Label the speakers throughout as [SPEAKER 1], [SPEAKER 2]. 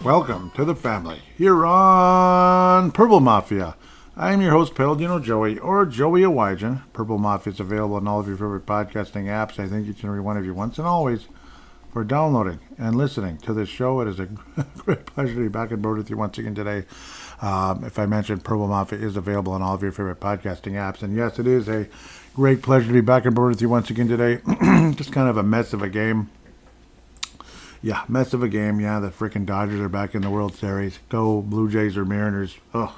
[SPEAKER 1] Welcome to the family here on Purple Mafia. I am your host, Pellegrino Joey, or Joey Awajan. Purple Mafia is available on all of your favorite podcasting apps. I thank each and every one of you once and always for downloading and listening to this show. It is a great pleasure to be back on board with you once again today. If I mentioned, Purple Mafia is available on all of your favorite podcasting apps. And yes, it is a great pleasure to be back on board with you once again today. Just kind of a mess of a game. Yeah, mess of a game. Yeah, the freaking Dodgers are back in the World Series. Go Blue Jays or Mariners. Ugh.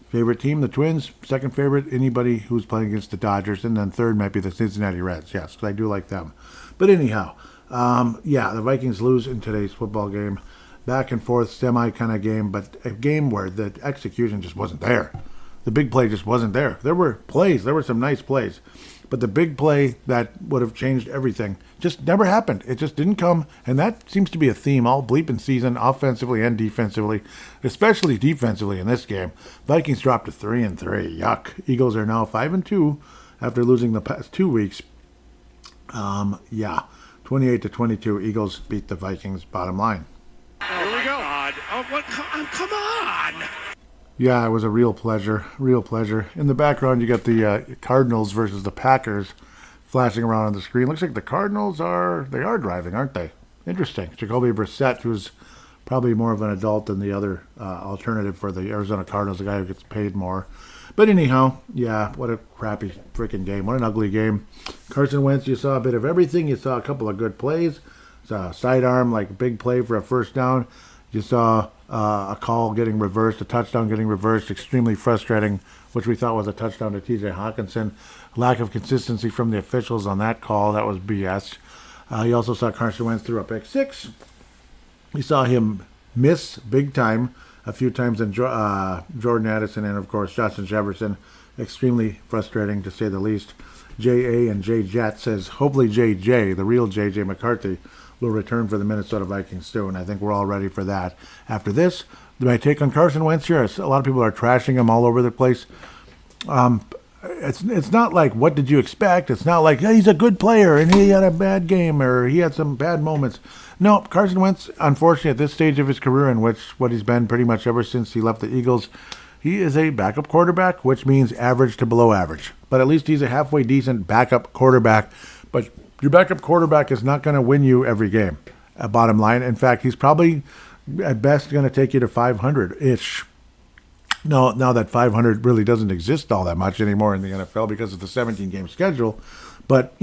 [SPEAKER 1] Favorite team, the Twins. Second favorite, anybody who's playing against the Dodgers. And then third might be the Cincinnati Reds. Yes, because I do like them. But anyhow, the Vikings lose in today's football game. Back and forth, semi kind of game, but a game where the execution just wasn't there. The big play just wasn't there. There were plays. There were some nice plays. But the big play that would have changed everything just never happened. It just didn't come. And that seems to be a theme all bleeping season, offensively and defensively, especially defensively in this game. Vikings dropped to 3-3. Yuck. Eagles are now 5-2 after losing the past 2 weeks. 28-22. Eagles beat the Vikings, bottom line.
[SPEAKER 2] Here we go. Come on.
[SPEAKER 1] Yeah, it was a real pleasure. In the background, you got the Cardinals versus the Packers flashing around on the screen. Looks like the Cardinals are driving, aren't they? Interesting. Jacoby Brissett, who's probably more of an adult than the other alternative for the Arizona Cardinals, the guy who gets paid more. But anyhow, yeah, what a crappy freaking game. What an ugly game. Carson Wentz, you saw a bit of everything. You saw a couple of good plays. Saw a sidearm, like a big play for a first down. You saw a call getting reversed, a touchdown getting reversed, extremely frustrating, which we thought was a touchdown to T.J. Hawkinson. Lack of consistency from the officials on that call. That was BS. You also saw Carson Wentz threw a pick six. You saw him miss big time a few times in Jordan Addison and, of course, Justin Jefferson. Extremely frustrating, to say the least. J.A. and J-Jet says, hopefully J.J., the real J.J. McCarthy, will return for the Minnesota Vikings soon. I think we're all ready for that. After this, my take on Carson Wentz here, a lot of people are trashing him all over the place. It's not like, what did you expect? It's not like, hey, he's a good player and he had a bad game or he had some bad moments. No, Carson Wentz, unfortunately, at this stage of his career, in which what he's been pretty much ever since he left the Eagles, he is a backup quarterback, which means average to below average. But at least he's a halfway decent backup quarterback. But your backup quarterback is not going to win you every game, bottom line. In fact, he's probably at best going to take you to 500-ish. No, now that 500 really doesn't exist all that much anymore in the NFL because of the 17-game schedule. But,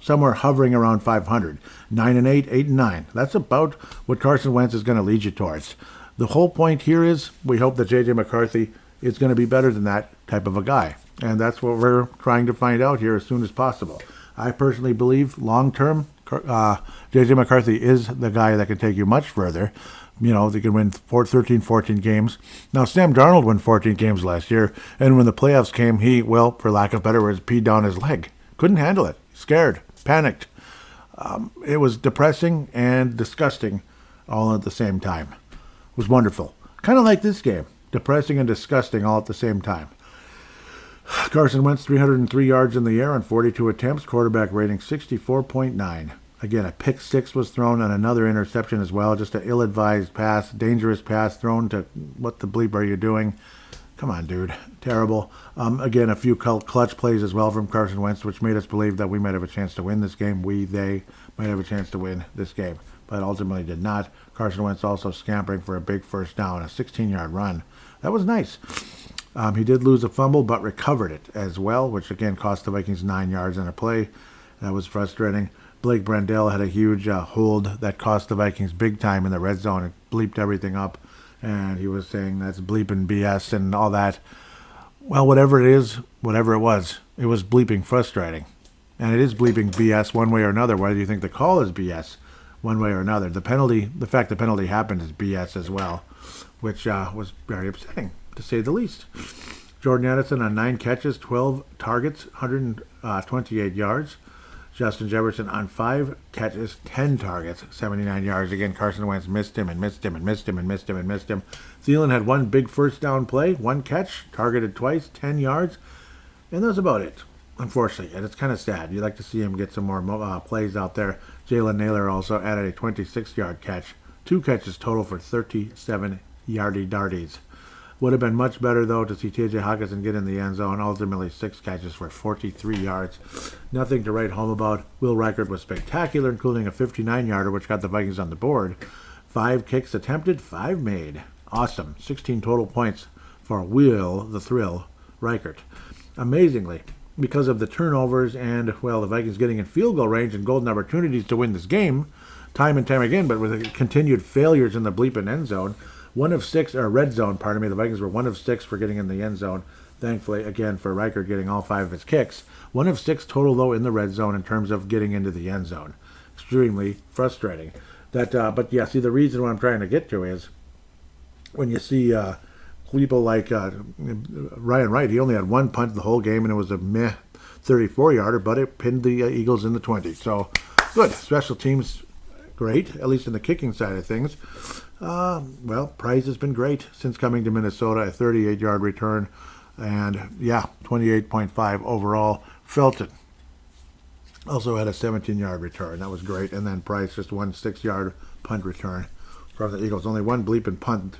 [SPEAKER 1] somewhere hovering around 500. 9-8, 8-9. That's about what Carson Wentz is going to lead you towards. The whole point here is we hope that J.J. McCarthy is going to be better than that type of a guy. And that's what we're trying to find out here as soon as possible. I personally believe long-term, J.J. McCarthy is the guy that can take you much further. They can win 13, 14 games. Now, Sam Darnold won 14 games last year, and when the playoffs came, he, well, for lack of better words, peed down his leg. Couldn't handle it. Scared. Panicked. It was depressing and disgusting all at the same time. It was wonderful. Kind of like this game. Depressing and disgusting all at the same time. Carson Wentz, 303 yards in the air on 42 attempts. Quarterback rating 64.9. Again, a pick six was thrown and another interception as well. Just an ill-advised pass, dangerous pass thrown to, what the bleep are you doing? Come on, dude. Terrible. Again, a few clutch plays as well from Carson Wentz, which made us believe that we might have a chance to win this game. They might have a chance to win this game, but ultimately did not. Carson Wentz also scampering for a big first down, a 16-yard run. That was nice. He did lose a fumble, but recovered it as well, which again cost the Vikings 9 yards on a play. That was frustrating. Blake Brandel had a huge hold that cost the Vikings big time in the red zone. It bleeped everything up, and he was saying that's bleeping BS and all that. Well, whatever it is, whatever it was bleeping frustrating. And it is bleeping BS one way or another, whether you think the call is BS one way or another. The fact the penalty happened is BS as well, which was very upsetting, to say the least. Jordan Addison on 9 catches, 12 targets, 128 yards. Justin Jefferson on 5 catches, 10 targets, 79 yards. Again, Carson Wentz missed him. Thielen had one big first down play, 1 catch, targeted twice, 10 yards. And that's about it, unfortunately. And it's kind of sad. You'd like to see him get some more plays out there. Jalen Naylor also added a 26-yard catch 2 catches total for 37 yardy darties. Would have been much better, though, to see T.J. Hawkinson get in the end zone. Ultimately, 6 catches for 43 yards. Nothing to write home about. Will Reichert was spectacular, including a 59-yarder, which got the Vikings on the board. 5 kicks attempted, 5 made. Awesome. 16 total points for Will the Thrill Reichert. Amazingly, because of the turnovers and, well, the Vikings getting in field goal range and golden opportunities to win this game, time and time again, but with continued failures in the bleeping end zone, 1 of 6, or red zone, pardon me. The Vikings were 1 of 6 for getting in the end zone. Thankfully, again, for Reichert getting all 5 of his kicks. 1 of 6 total, though, in the red zone in terms of getting into the end zone. Extremely frustrating. But yeah, see, the reason what I'm trying to get to is when you see people like Ryan Wright, he only had 1 punt the whole game, and it was a meh 34-yarder, but it pinned the Eagles in the 20. So, good. Special teams, great, at least in the kicking side of things. Well, Price has been great since coming to Minnesota, a 38-yard return, and yeah, 28.5 overall. Felton also had a 17-yard return. That was great. And then Price just 1 6-yard punt return from the Eagles. Only 1 bleeping punt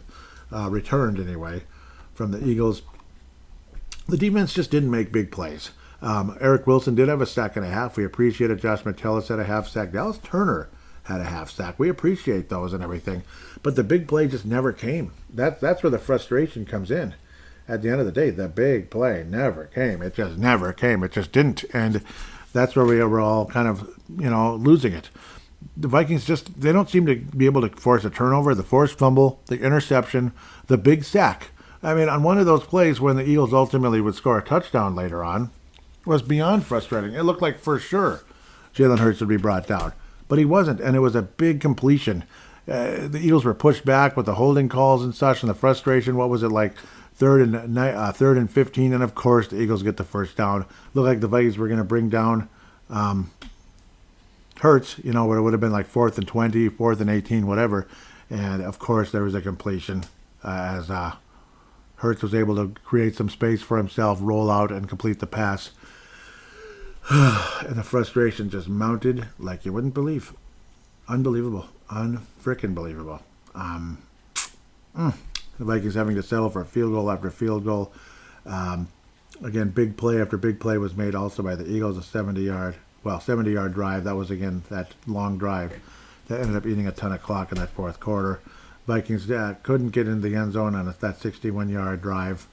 [SPEAKER 1] returned anyway from the Eagles. The defense just didn't make big plays. Eric Wilson did have a sack and a half. We appreciate it. Josh Metellus had a half sack. Dallas Turner had a half sack. We appreciate those and everything. But the big play just never came. That's where the frustration comes in. At the end of the day, the big play never came. It just never came. It just didn't. And that's where we were all kind of, losing it. The Vikings they don't seem to be able to force a turnover, the forced fumble, the interception, the big sack. I mean, on one of those plays when the Eagles ultimately would score a touchdown later on, was beyond frustrating. It looked like for sure Jalen Hurts would be brought down. But he wasn't, and it was a big completion. The Eagles were pushed back with the holding calls and such, and the frustration. What was it like, third and 15, and of course the Eagles get the first down. Looked like the Vikings were going to bring down Hurts. It would have been like 4th and 20, 4th and 18, whatever. And of course there was a completion as Hurts was able to create some space for himself, roll out, and complete the pass. And the frustration just mounted like you wouldn't believe. Unbelievable. Unfrickin' believable. The Vikings having to settle for field goal after field goal. Again, big play after big play was made also by the Eagles, a 70-yard drive. That was, again, that long drive that ended up eating a ton of clock in that fourth quarter. Vikings couldn't get into the end zone on that 61-yard drive,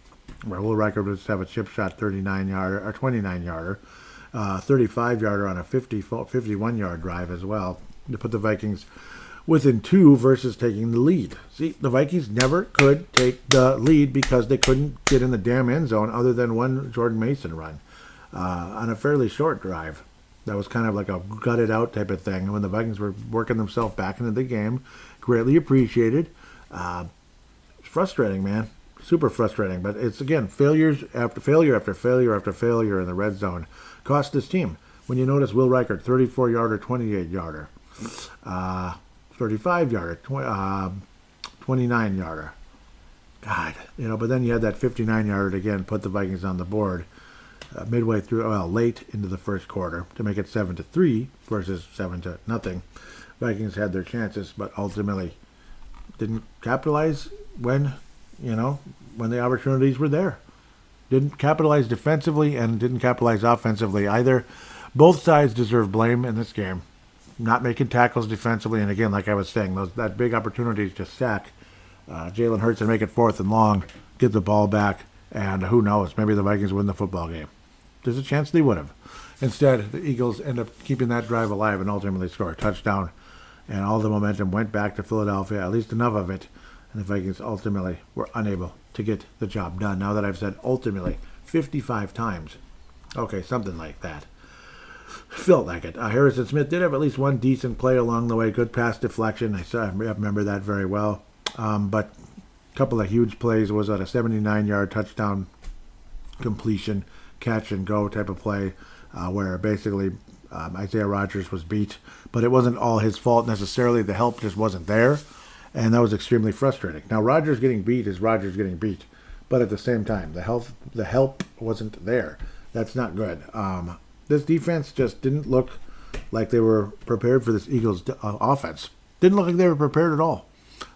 [SPEAKER 1] where Will Reichert would just have a chip shot 39-yarder or 29-yarder. 35-yarder on a 51-yard drive as well to put the Vikings within 2 versus taking the lead. See, the Vikings never could take the lead because they couldn't get in the damn end zone other than one Jordan Mason run on a fairly short drive. That was kind of like a gutted out type of thing. When the Vikings were working themselves back into the game, greatly appreciated. Frustrating, man. Super frustrating. But it's, again, failures after failure after failure after failure in the red zone. Cost this team. When you notice Will Reichert, 34-yarder, 28-yarder, 35-yarder, 29-yarder. God, but then you had that 59-yarder again, put the Vikings on the board midway through, late into the first quarter to make it 7-3 versus 7-0. Vikings had their chances, but ultimately didn't capitalize when the opportunities were there. Didn't capitalize defensively and didn't capitalize offensively either. Both sides deserve blame in this game. Not making tackles defensively, and again, like I was saying, that big opportunity to sack Jalen Hurts and make it 4th and long, get the ball back, and who knows, maybe the Vikings win the football game. There's a chance they would have. Instead, the Eagles end up keeping that drive alive and ultimately score a touchdown, and all the momentum went back to Philadelphia, at least enough of it, and the Vikings ultimately were unable to get the job done. Now that I've said ultimately 55 times. Okay, something like that. Felt like it. Harrison Smith did have at least one decent play along the way. Good pass deflection. I remember that very well. But a couple of huge plays. Was at a 79-yard touchdown completion, catch and go type of play, where basically Isaiah Rodgers was beat. But it wasn't all his fault necessarily. The help just wasn't there. And that was extremely frustrating. Now, Rodgers getting beat is Rodgers getting beat. But at the same time, the help wasn't there. That's not good. This defense just didn't look like they were prepared for this Eagles offense. Didn't look like they were prepared at all.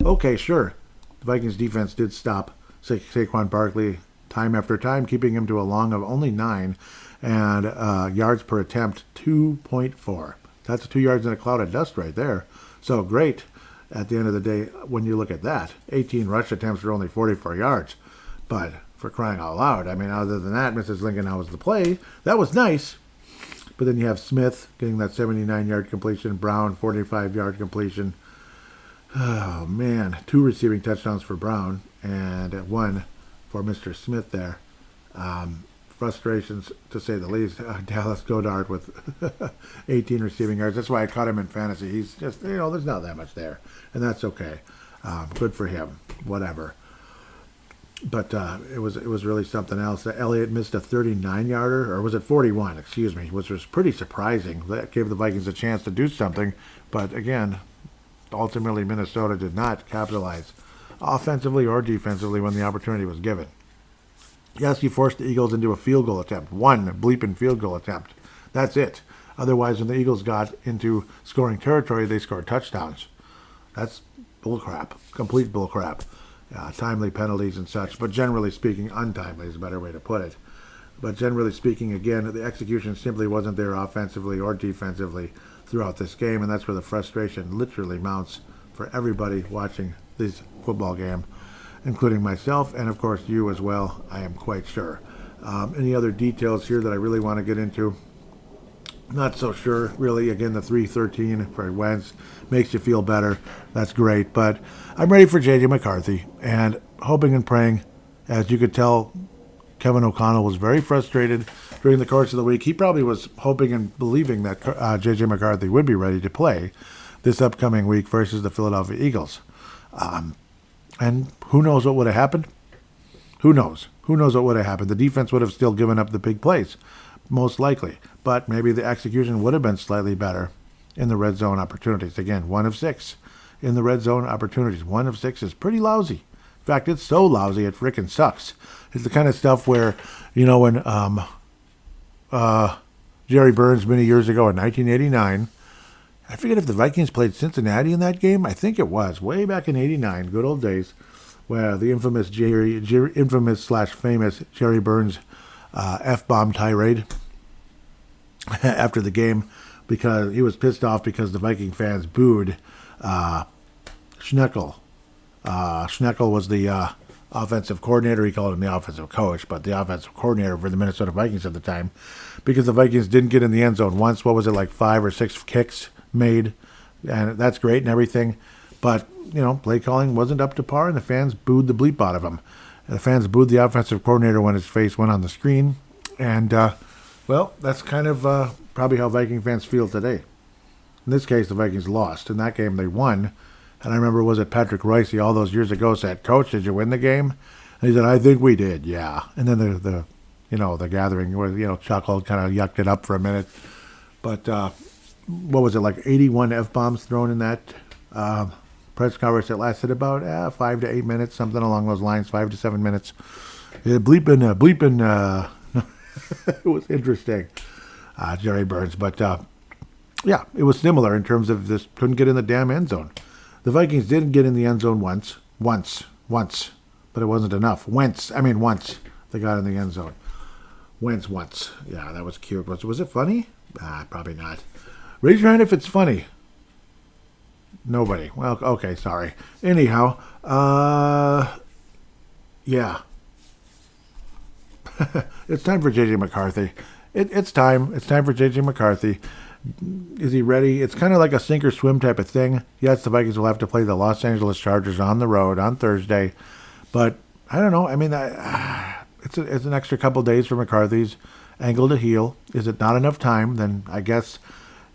[SPEAKER 1] Okay, sure. The Vikings defense did stop Saquon Barkley time after time, keeping him to a long of only 9 and yards per attempt, 2.4. That's 2 yards in a cloud of dust right there. So great at the end of the day when you look at that. 18 rush attempts for only 44 yards. But for crying out loud, I mean, other than that, Mrs. Lincoln, how was the play? That was nice. But then you have Smith getting that 79-yard completion, Brown 45-yard completion. Oh, man. 2 receiving touchdowns for Brown and 1 for Mr. Smith there. Frustrations, to say the least. Dallas Goedert with 18 receiving yards. That's why I caught him in fantasy. He's just, there's not that much there. And that's okay. Good for him. Whatever. But it was really something else. Elliott missed a 39-yarder, or was it 41? Excuse me, which was pretty surprising. That gave the Vikings a chance to do something. But again, ultimately Minnesota did not capitalize offensively or defensively when the opportunity was given. Yes, he forced the Eagles into a field goal attempt. 1 bleeping field goal attempt. That's it. Otherwise, when the Eagles got into scoring territory, they scored touchdowns. That's bullcrap. Complete bullcrap. Timely penalties and such. But generally speaking, untimely is a better way to put it. But generally speaking, again, the execution simply wasn't there offensively or defensively throughout this game. And that's where the frustration literally mounts for everybody watching this football game, including myself and, of course, you as well, I am quite sure. Any other details here that I really want to get into? Not so sure, really. Again, the 3-13 for Wentz makes you feel better. That's great. But I'm ready for J.J. McCarthy and hoping and praying. As you could tell, Kevin O'Connell was very frustrated during the course of the week. He probably was hoping and believing that J.J. McCarthy would be ready to play this upcoming week versus the Philadelphia Eagles. And who knows what would have happened? Who knows? Who knows what would have happened? The defense would have still given up the big plays, most likely. But maybe the execution would have been slightly better in the red zone opportunities. Again, 1 of 6 in the red zone opportunities. 1 of 6 is pretty lousy. In fact, it's so lousy it frickin' sucks. It's the kind of stuff where, when Jerry Burns many years ago in 1989, I forget if the Vikings played Cincinnati in that game. I think it was way back in '89, good old days, where the infamous famous Jerry Burns F-bomb tirade after the game because he was pissed off because the Viking fans booed Schneckel. Schneckel was the offensive coordinator. He called him the offensive coach, but the offensive coordinator for the Minnesota Vikings at the time, because the Vikings didn't get in the end zone once. What was it, like 5 or 6 kicks made? And that's great and everything. But, play calling wasn't up to par, and the fans booed the bleep out of him. And the fans booed the offensive coordinator when his face went on the screen. And, that's kind of probably how Viking fans feel today. In this case, the Vikings lost. In that game, they won. And I remember, was it Patrick Royce all those years ago said, "Coach, did you win the game?" And he said, "I think we did, yeah." And then the gathering was, chuckled, kind of yucked it up for a minute. But what was it, like 81 F-bombs thrown in that press conference that lasted about 5 to 8 minutes, something along those lines, 5 to 7 minutes. Bleeping. It was interesting, Jerry Burns. But, it was similar in terms of this couldn't get in the damn end zone. The Vikings didn't get in the end zone once, but it wasn't enough. Once they got in the end zone. Wentz once. Yeah, that was cute. Was it funny? Probably not. Raise your hand if it's funny. Nobody. Well, okay, sorry. Anyhow, yeah. It's time for J.J. McCarthy. It's time. It's time for J.J. McCarthy. Is he ready? It's kind of like a sink or swim type of thing. Yes, the Vikings will have to play the Los Angeles Chargers on the road on Thursday. But I don't know. I mean, it's an extra couple days for McCarthy's ankle to heal. Is it not enough time? Then I guess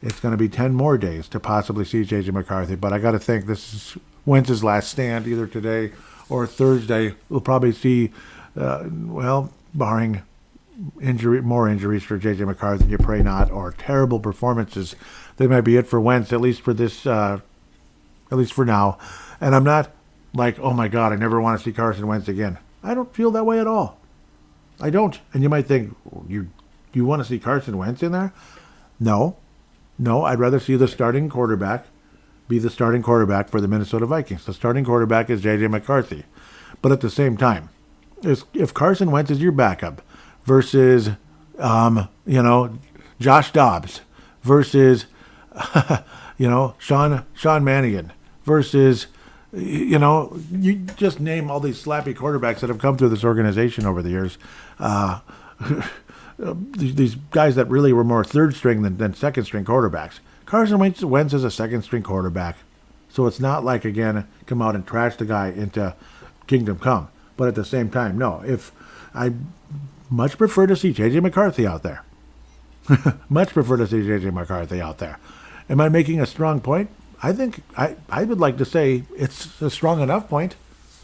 [SPEAKER 1] it's going to be 10 more days to possibly see J.J. McCarthy. But I got to think this is Wentz's last stand, either today or Thursday. We'll probably see, barring more injuries for J.J. McCarthy, you pray not, or terrible performances. They might be it for Wentz, at least for this, at least for now. And I'm not like, oh my God, I never want to see Carson Wentz again. I don't feel that way at all. I don't. And you might think, you want to see Carson Wentz in there? No, I'd rather see the starting quarterback be the starting quarterback for the Minnesota Vikings. The starting quarterback is J.J. McCarthy. But at the same time, if Carson Wentz is your backup versus, Josh Dobbs versus, Sean Mannigan versus, you just name all these slappy quarterbacks that have come through this organization over the years. These guys that really were more third string than second string quarterbacks. Carson Wentz is a second string quarterback. So it's not like, again, come out and trash the guy into kingdom come. But at the same time, no. If I much prefer to see J.J. McCarthy out there. Much prefer to see J.J. McCarthy out there. Am I making a strong point? I think I would like to say it's a strong enough point.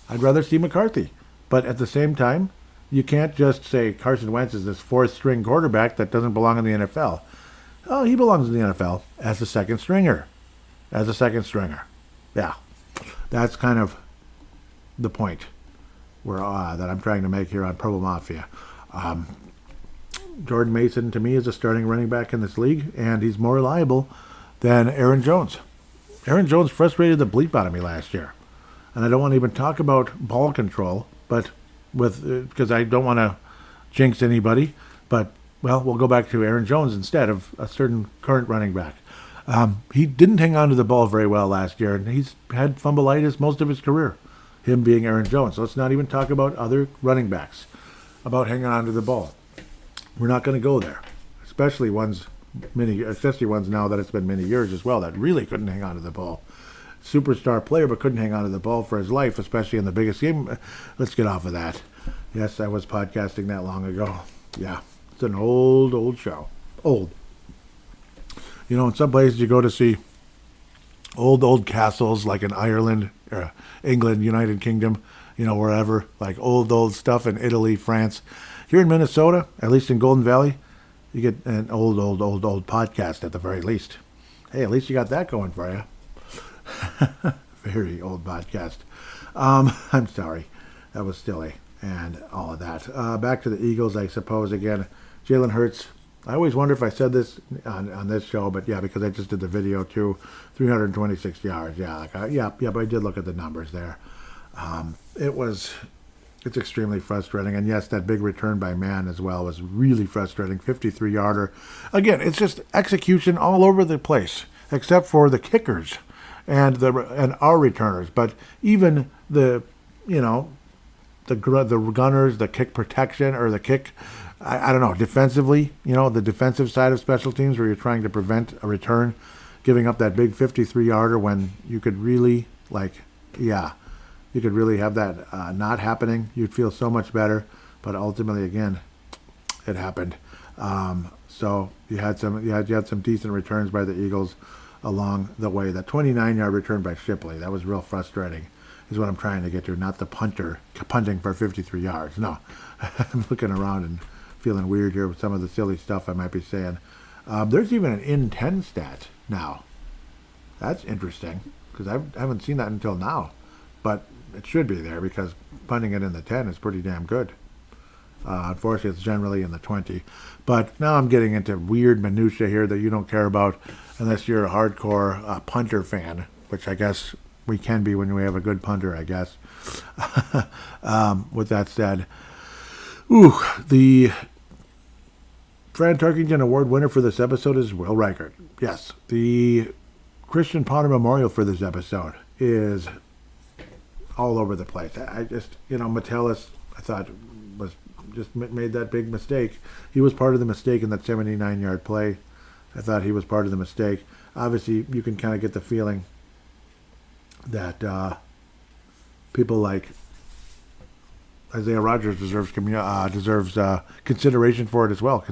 [SPEAKER 1] I'd rather see McCarthy. But at the same time, you can't just say Carson Wentz is this fourth string quarterback that doesn't belong in the NFL. Oh, he belongs in the NFL as a second stringer. Yeah. That's kind of the point that I'm trying to make here on Purple Mafia. Jordan Mason, to me, is a starting running back in this league, and he's more reliable than Aaron Jones. Aaron Jones frustrated the bleep out of me last year. And I don't want to even talk about ball control, but because I don't want to jinx anybody. But, well, we'll go back to Aaron Jones instead of a certain current running back. He didn't hang on to the ball very well last year, and he's had fumbleitis most of his career, him being Aaron Jones. So let's not even talk about other running backs, about hanging on to the ball. We're not going to go there, especially ones now that it's been many years as well that really couldn't hang on to the ball. Superstar player, but couldn't hang on to the ball for his life, especially in the biggest game. Let's get off of that. Yes, I was podcasting that long ago. Yeah, it's an old show. Old. In some places you go to see old castles, like in Ireland, or England, United Kingdom, wherever, like old stuff in Italy, France. Here in Minnesota, at least in Golden Valley, you get an old podcast at the very least. Hey, at least you got that going for you. Very old podcast. I'm sorry. That was silly and all of that. Back to the Eagles, I suppose, again. Jalen Hurts. I always wonder if I said this on this show, but yeah, because I just did the video too. 326 yards. Yeah, but I did look at the numbers there. It's extremely frustrating. And yes, that big return by Man as well was really frustrating. 53-yarder. Again, it's just execution all over the place, except for the kickers and our returners. But even the gunners, the kick protection or the kick, I don't know, defensively, the defensive side of special teams where you're trying to prevent a return, giving up that big 53-yarder when you could really you could really have that not happening. You'd feel so much better. But ultimately, again, it happened. So you had some decent returns by the Eagles along the way. That 29-yard return by Shipley, that was real frustrating, is what I'm trying to get to. Not the punting for 53 yards. No, I'm looking around and feeling weird here with some of the silly stuff I might be saying. There's even an in-10 stat now. That's interesting because I haven't seen that until now. But it should be there because punting it in the 10 is pretty damn good. Unfortunately, it's generally in the 20. But now I'm getting into weird minutia here that you don't care about unless you're a hardcore punter fan, which I guess we can be when we have a good punter, I guess. With that said, the Fran Tarkington Award winner for this episode is Will Reichert. Yes, the Christian Potter Memorial for this episode is all over the place. I just, Metellus, I thought was just made that big mistake. He was part of the mistake in that 79-yard play. I thought he was part of the mistake. Obviously, you can kind of get the feeling that people like Isaiah Rodgers deserves consideration for it as well.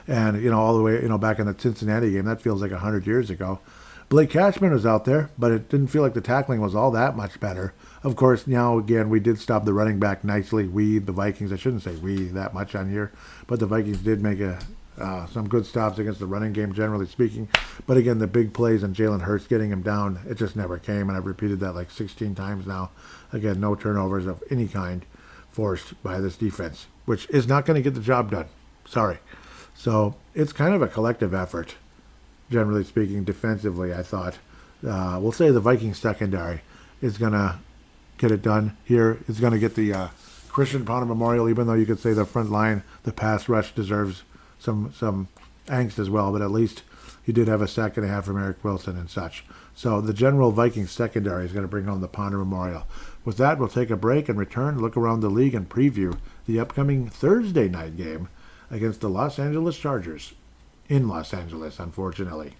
[SPEAKER 1] And all the way, back in the Cincinnati game, that feels like 100 years ago. Blake Cashman was out there, but it didn't feel like the tackling was all that much better. Of course, now again, we did stop the running back nicely. The Vikings, I shouldn't say we that much on here, but the Vikings did make some good stops against the running game, generally speaking. But again, the big plays and Jalen Hurts getting him down, it just never came, and I've repeated that like 16 times now. Again, no turnovers of any kind forced by this defense, which is not going to get the job done. Sorry. So it's kind of a collective effort, generally speaking, defensively, I thought. we'll say the Vikings secondary is going to get it done here. Is going to get the Christian Pound Memorial, even though you could say the front line, the pass rush deserves some angst as well, but at least he did have a sack and a half from Eric Wilson and such. So the general Vikings secondary is going to bring home the Ponder Memorial. With that, we'll take a break and return, look around the league, and preview the upcoming Thursday night game against the Los Angeles Chargers in Los Angeles, unfortunately.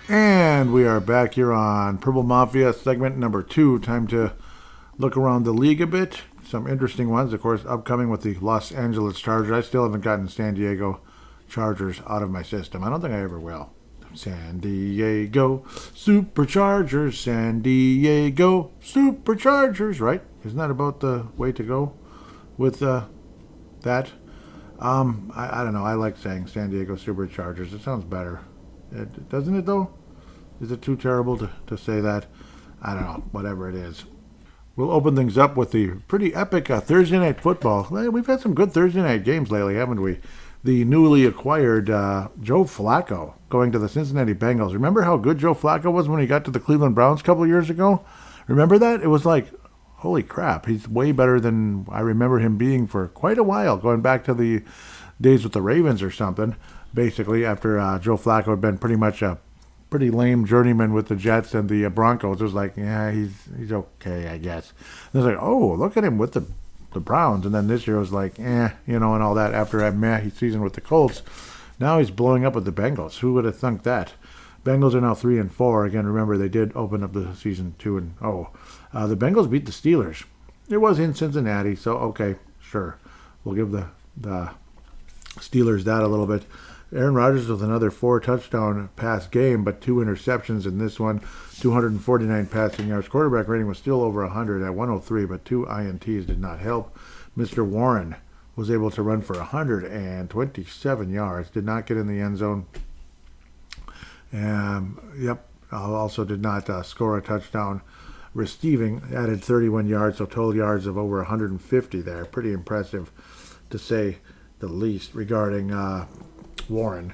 [SPEAKER 1] And we are back here on Purple Mafia segment number 2. Time to look around the league a bit. Some interesting ones, of course, upcoming with the Los Angeles Chargers. I still haven't gotten San Diego Chargers out of my system. I don't think I ever will. San Diego Superchargers, San Diego Superchargers, right? Isn't that about the way to go with that? I don't know. I like saying San Diego Superchargers. It sounds better. Doesn't it, though? Is it too terrible to say that? I don't know. Whatever it is. We'll open things up with the pretty epic Thursday night football. We've had some good Thursday night games lately, haven't we? The newly acquired Joe Flacco going to the Cincinnati Bengals. Remember how good Joe Flacco was when he got to the Cleveland Browns a couple years ago? Remember that? It was like, holy crap. He's way better than I remember him being for quite a while, going back to the days with the Ravens or something. Basically, after Joe Flacco had been pretty much a pretty lame journeyman with the Jets and the Broncos, it was like, yeah, he's okay, I guess. And it's like, oh, look at him with the Browns. And then this year it was like, and all that after that season with the Colts. Now he's blowing up with the Bengals. Who would have thunk that? Bengals are now 3-4. Again, remember, they did open up the season 2-0. The Bengals beat the Steelers. It was in Cincinnati, so okay, sure. We'll give the Steelers that a little bit. Aaron Rodgers with another 4-touchdown pass game, but 2 interceptions in this one. 249 passing yards. Quarterback rating was still over 100 at 103, but 2 INTs did not help. Mr. Warren was able to run for 127 yards. Did not get in the end zone. Also did not score a touchdown. Receiving added 31 yards, so total yards of over 150 there. Pretty impressive, to say the least, regarding Warren.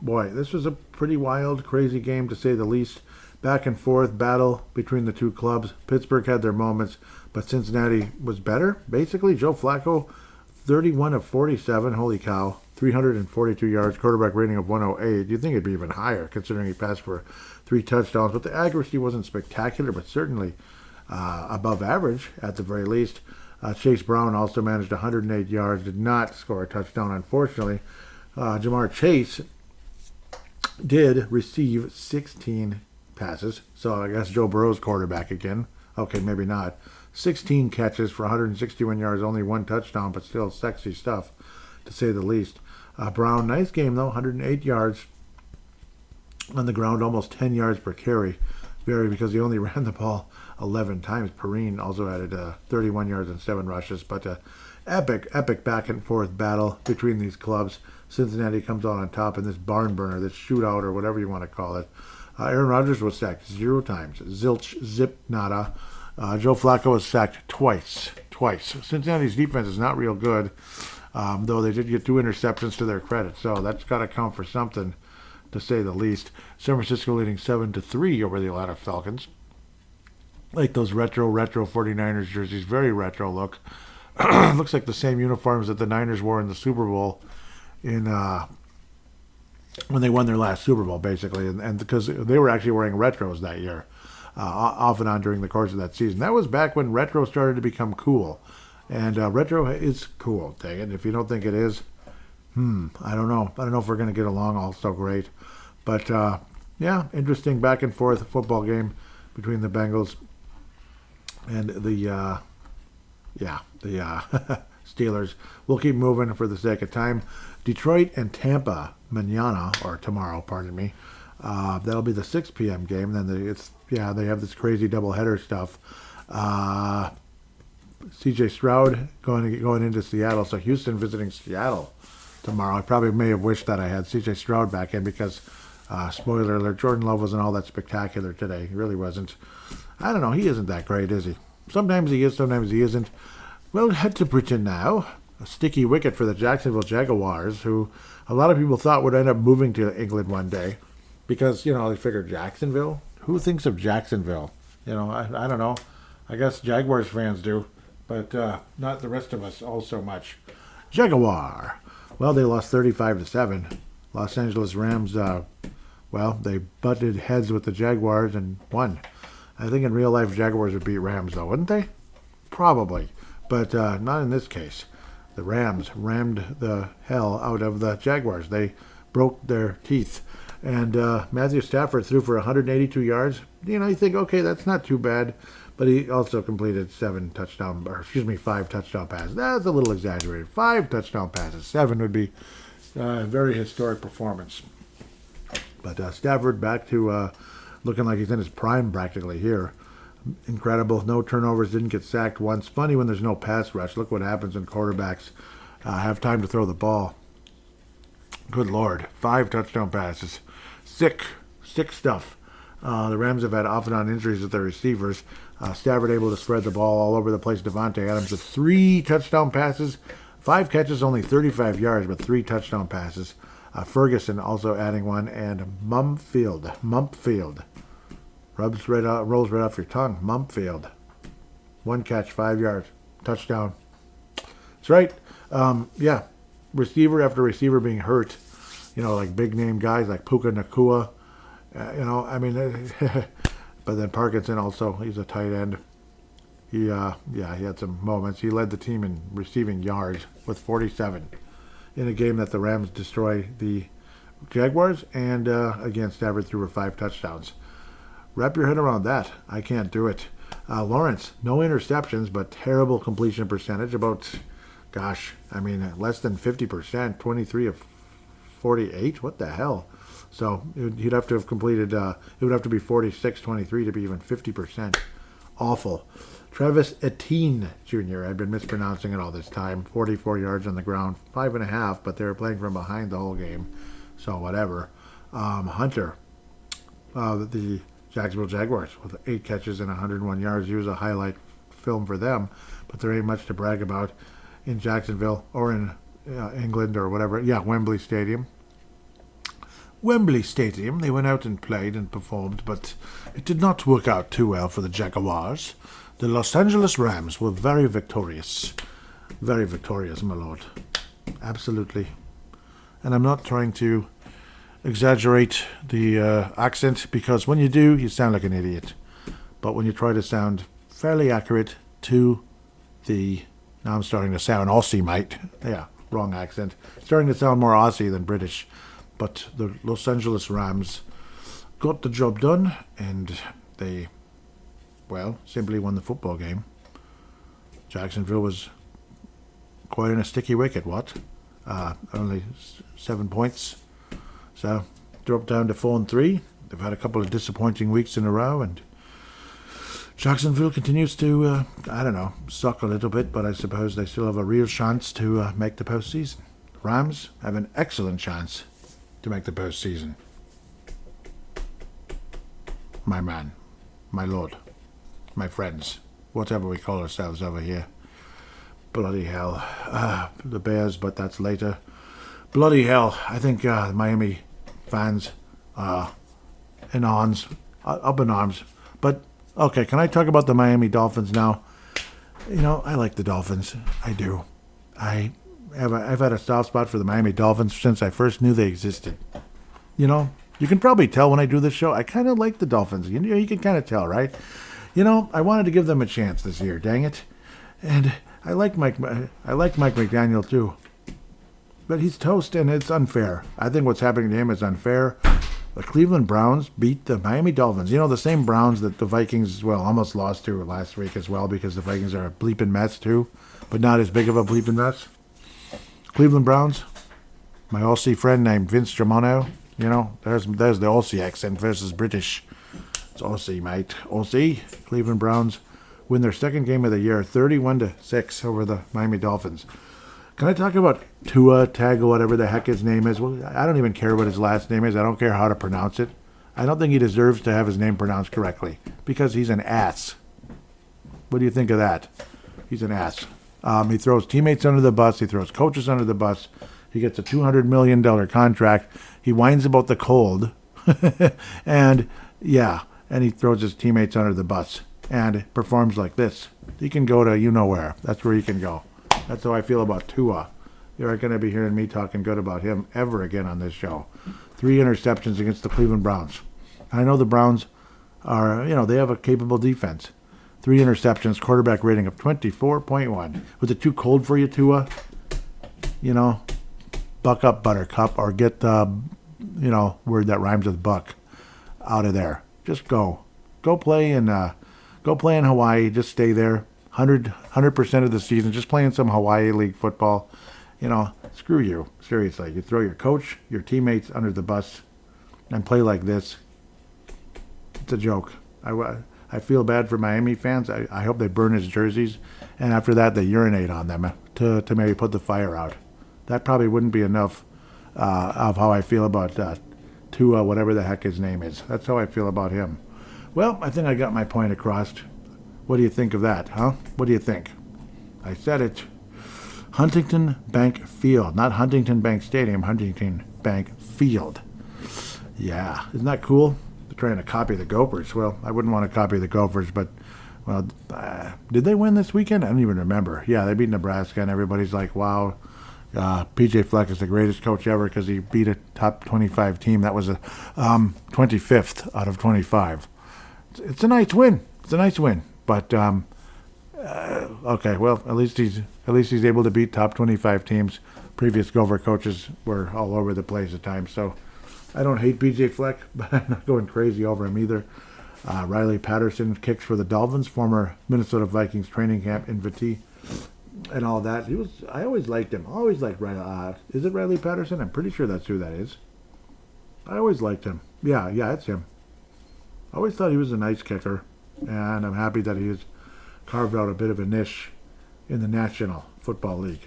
[SPEAKER 1] Boy, this was a pretty wild, crazy game, to say the least. Back and forth battle between the two clubs. Pittsburgh had their moments, but Cincinnati was better. Basically, Joe Flacco, 31 of 47. Holy cow. 342 yards, quarterback rating of 108. You'd think it'd be even higher, considering he passed for 3 touchdowns. But the accuracy wasn't spectacular, but certainly above average at the very least. Chase Brown also managed 108 yards, did not score a touchdown, unfortunately. Jamar Chase did receive 16 passes, so I guess Joe Burrow's quarterback again. Okay, maybe not. 16 catches for 161 yards, only 1 touchdown, but still sexy stuff, to say the least. Brown, nice game though, 108 yards on the ground, almost 10 yards per carry. Because he only ran the ball 11 times. Perrine also added 31 yards and 7 rushes. But epic back and forth battle between these clubs. Cincinnati comes out on top in this barn burner, this shootout, or whatever you want to call it. Aaron Rodgers was sacked 0 times. Zilch, zip, nada. Joe Flacco was sacked twice. Cincinnati's defense is not real good, though they did get 2 interceptions to their credit. So that's got to count for something, to say the least. San Francisco leading 7-3 over the Atlanta Falcons. Like those retro 49ers jerseys, very retro look. Looks like the same uniforms that the Niners wore in the Super Bowl in when they won their last Super Bowl, basically, and because they were actually wearing retros that year, off and on during the course of that season. That was back when retro started to become cool, and retro is cool. Dang it! If you don't think it is, I don't know. I don't know if we're going to get along all so great. But, interesting back and forth football game between the Bengals and the Steelers. We'll keep moving for the sake of time. Detroit and Tampa, mañana, or tomorrow, pardon me. That'll be the 6 p.m. game. Then they have this crazy doubleheader stuff. C.J. Stroud going into Seattle. So Houston visiting Seattle tomorrow. I probably may have wished that I had C.J. Stroud back in because, spoiler alert, Jordan Love wasn't all that spectacular today. He really wasn't. I don't know. He isn't that great, is he? Sometimes he is, sometimes he isn't. We'll head to Britain now. A sticky wicket for the Jacksonville Jaguars, who a lot of people thought would end up moving to England one day because, they figured Jacksonville? Who thinks of Jacksonville? I don't know. I guess Jaguars fans do, but not the rest of us all so much. Jaguar. Well, they lost 35-7. Los Angeles Rams, they butted heads with the Jaguars and won. I think in real life, Jaguars would beat Rams, though, wouldn't they? Probably, but not in this case. The Rams rammed the hell out of the Jaguars. They broke their teeth. And Matthew Stafford threw for 182 yards. You think, okay, that's not too bad. But he also completed 5 touchdown passes. That's a little exaggerated. 5 touchdown passes. 7 would be a very historic performance. But Stafford back to looking like he's in his prime practically here. Incredible. No turnovers. Didn't get sacked once. Funny when there's no pass rush. Look what happens when quarterbacks have time to throw the ball. Good Lord. 5 touchdown passes. Sick stuff. The Rams have had off and on injuries with their receivers. Stafford able to spread the ball all over the place. Devontae Adams with 3 touchdown passes. 5 catches, only 35 yards, but 3 touchdown passes. Ferguson also adding one. And Mumpfield. Rolls right off your tongue. Mumpfield. 1 catch, 5 yards. Touchdown. That's right. Receiver after receiver being hurt. Like big name guys like Puka Nacua. But then Parkinson also, he's a tight end. He had some moments. He led the team in receiving yards with 47 in a game that the Rams destroyed the Jaguars. And again, Stafford threw for 5 touchdowns. Wrap your head around that. I can't do it. Lawrence, no interceptions, but terrible completion percentage. About, less than 50%. 23 of 48. What the hell? So he'd have to have completed, it would have to be 46-23 to be even 50%. Awful. Travis Etienne Jr., I've been mispronouncing it all this time. 44 yards on the ground. 5.5, but they were playing from behind the whole game. So whatever. Hunter, the Jacksonville Jaguars, with 8 catches and 101 yards. He was a highlight film for them, but there ain't much to brag about in Jacksonville or in England or whatever. Yeah, Wembley Stadium. They went out and played and performed, but it did not work out too well for the Jaguars. The Los Angeles Rams were very victorious. Very victorious, my lord. Absolutely. And I'm not trying to exaggerate the accent, because when you do, you sound like an idiot. But when you try to sound fairly accurate to the... Now I'm starting to sound Aussie, mate. Yeah, wrong accent. Starting to sound more Aussie than British. But the Los Angeles Rams got the job done, and they, simply won the football game. Jacksonville was quite in a sticky wicket, only 7 points. So, dropped down to 4-3. They've had a couple of disappointing weeks in a row, and Jacksonville continues to, suck a little bit, but I suppose they still have a real chance to make the postseason. Rams have an excellent chance to make the postseason. My man, my lord, my friends, whatever we call ourselves over here. Bloody hell. The Bears, but that's later. Bloody hell. I think Miami fans up in arms. But, okay, can I talk about the Miami Dolphins now? I like the Dolphins. I do. I've had a soft spot for the Miami Dolphins since I first knew they existed. You can probably tell when I do this show, I kind of like the Dolphins. You can kind of tell, right? I wanted to give them a chance this year, dang it. And I like Mike McDaniel too. But he's toast, and it's unfair. I think what's happening to him is unfair. The Cleveland Browns beat the Miami Dolphins. You know, the same Browns that the Vikings, well, almost lost to last week as well, because the Vikings are a bleeping mess too, but not as big of a bleeping mess. Cleveland Browns, my Aussie friend named Vince Germano. You know, there's the Aussie accent versus British. It's Aussie, mate. Aussie. Cleveland Browns win their second game of the year, 31-6 over the Miami Dolphins. Can I talk about Tua Tag or whatever the heck his name is? Well, I don't even care what his last name is. I don't care how to pronounce it. I don't think he deserves to have his name pronounced correctly because he's an ass. What do you think of that? He's an ass. He throws teammates under the bus. He throws coaches under the bus. He gets a $200 million contract. He whines about the cold. And, yeah, and he throws his teammates under the bus and performs like this. He can go to you-know-where. That's where he can go. That's how I feel about Tua. You aren't going to be hearing me talking good about him ever again on this show. 3 interceptions against the Cleveland Browns. I know the Browns are, you know, they have a capable defense. 3 interceptions, quarterback rating of 24.1. Was it too cold for you, Tua? You know, buck up, Buttercup, or get the, you know, word that rhymes with buck out of there. Just go. Go play in Hawaii. Just stay there. 100% of the season, just playing some Hawaii League football. You know, screw you. Seriously, you throw your coach, your teammates under the bus and play like this. It's a joke. I feel bad for Miami fans. I hope they burn his jerseys, and after that they urinate on them to maybe put the fire out. That probably wouldn't be enough of how I feel about Tua, whatever the heck his name is. That's how I feel about him. Well, I think I got my point across. What do you think of that, huh? What do you think? I said it. Huntington Bank Field. Not Huntington Bank Stadium, Huntington Bank Field. Yeah, isn't that cool? They're trying to copy the Gophers. Well, I wouldn't want to copy the Gophers, but, well, did they win this weekend? I don't even remember. Yeah, they beat Nebraska, and everybody's like, wow, PJ Fleck is the greatest coach ever because he beat a top 25 team. That was a 25th out of 25. It's a nice win. It's a nice win. But okay, well, at least he's able to beat top 25 teams. Previous Gopher coaches were all over the place at times, so I don't hate BJ Fleck, but I'm not going crazy over him either. Riley Patterson kicks for the Dolphins, former Minnesota Vikings training camp invitee, and all that. I always liked him. I always liked Riley. Is it Riley Patterson? I'm pretty sure that's who that is. I always liked him. Yeah, it's him. I always thought he was a nice kicker. And I'm happy that he has carved out a bit of a niche in the National Football League.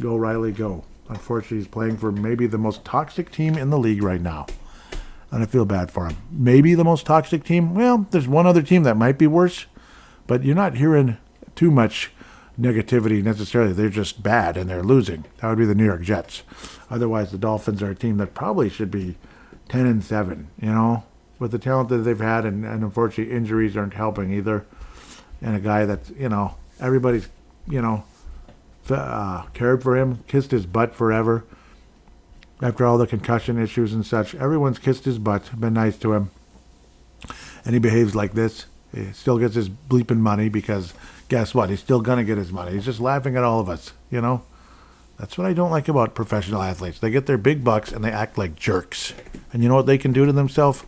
[SPEAKER 1] Go, Riley, go. Unfortunately, he's playing for maybe the most toxic team in the league right now. And I feel bad for him. Maybe the most toxic team? Well, there's one other team that might be worse. But you're not hearing too much negativity necessarily. They're just bad and they're losing. That would be the New York Jets. Otherwise, the Dolphins are a team that probably should be 10-7, you know? With the talent that they've had, and unfortunately injuries aren't helping either. And a guy that's, you know, everybody's, you know, cared for him, kissed his butt forever. After all the concussion issues and such, everyone's kissed his butt, been nice to him. And he behaves like this. He still gets his bleeping money because guess what? He's still going to get his money. He's just laughing at all of us, you know. That's what I don't like about professional athletes. They get their big bucks and they act like jerks. And you know what they can do to themselves?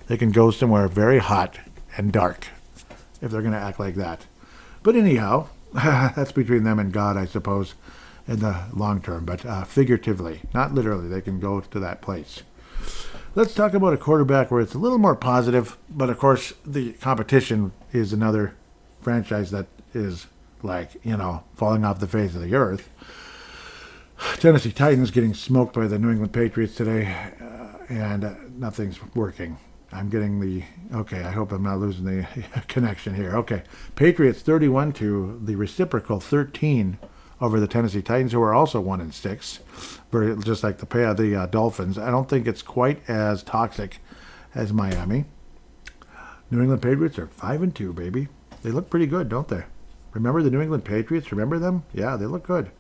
[SPEAKER 1] They can go somewhere very hot and dark if they're going to act like that. But anyhow, that's between them and God, I suppose, in the long term. But figuratively, not literally, they can go to that place. Let's talk about a quarterback where it's a little more positive. But, of course, the competition is another franchise that is like, you know, falling off the face of the earth. Tennessee Titans getting smoked by the New England Patriots today, and nothing's working. I'm getting the, okay, I hope I'm not losing the connection here. Okay, Patriots 31 to the reciprocal 13 over the Tennessee Titans, who are also 1-6, very just like the Dolphins. I don't think it's quite as toxic as Miami. New England Patriots are 5-2, baby. They look pretty good, don't they? Remember the New England Patriots? Remember them? Yeah, they look good.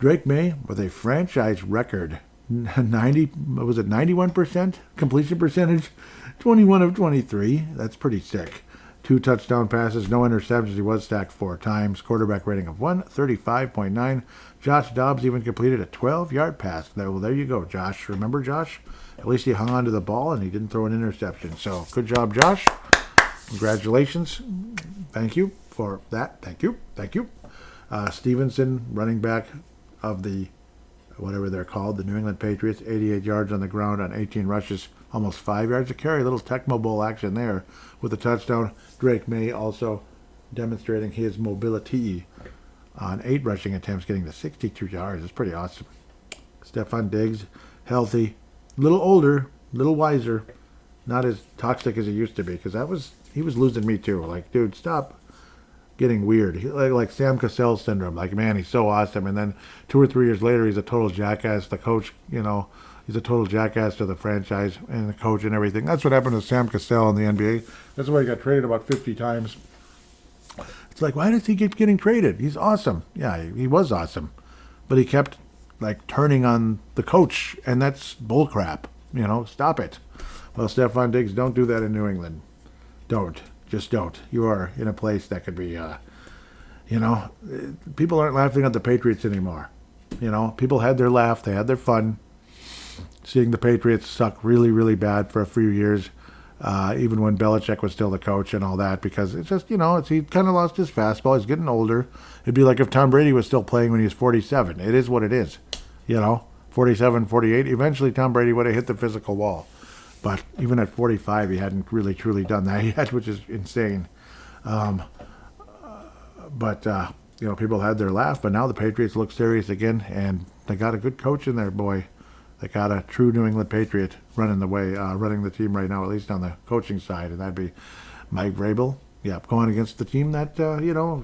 [SPEAKER 1] Drake May with a franchise record 91% completion percentage, 21 of 23. That's pretty sick. 2 touchdown passes, no interceptions. He was sacked 4 times. Quarterback rating of 135.9. Josh Dobbs even completed a 12-yard pass. Well, there you go, Josh. Remember, Josh? At least he hung on to the ball and he didn't throw an interception. So, good job, Josh. Congratulations. Thank you for that. Thank you. Stevenson, running back of the, whatever they're called, the New England Patriots, 88 yards on the ground on 18 rushes, almost 5 yards a carry. A little Tecmo Bowl action there with a touchdown. Drake May also demonstrating his mobility on 8 rushing attempts, getting to 62 yards. It's pretty awesome. Stephon Diggs, healthy, a little older, a little wiser, not as toxic as he used to be, because he was losing me too. Like, dude, stop getting weird. Like Sam Cassell syndrome. Like, man, he's so awesome. And then 2 or 3 years later, he's a total jackass. The coach, he's a total jackass to the franchise and the coach and everything. That's what happened to Sam Cassell in the NBA. That's why he got traded about 50 times. It's like, why does he keep getting traded? He's awesome. Yeah, he was awesome. But he kept, like, turning on the coach, and that's bullcrap. Stop it. Well, Stephon Diggs, don't do that in New England. Don't. Just don't. You are in a place that could be, people aren't laughing at the Patriots anymore. People had their laugh. They had their fun. Seeing the Patriots suck really, really bad for a few years, even when Belichick was still the coach and all that, because it's just, he kind of lost his fastball. He's getting older. It'd be like if Tom Brady was still playing when he was 47. It is what it is, 47, 48. Eventually, Tom Brady would have hit the physical wall. But even at 45, he hadn't really truly done that yet, which is insane. But people had their laugh, but now the Patriots look serious again, and they got a good coach in there, boy. They got a true New England Patriot running the team right now, at least on the coaching side, and that'd be Mike Vrabel. Yeah, going against the team that,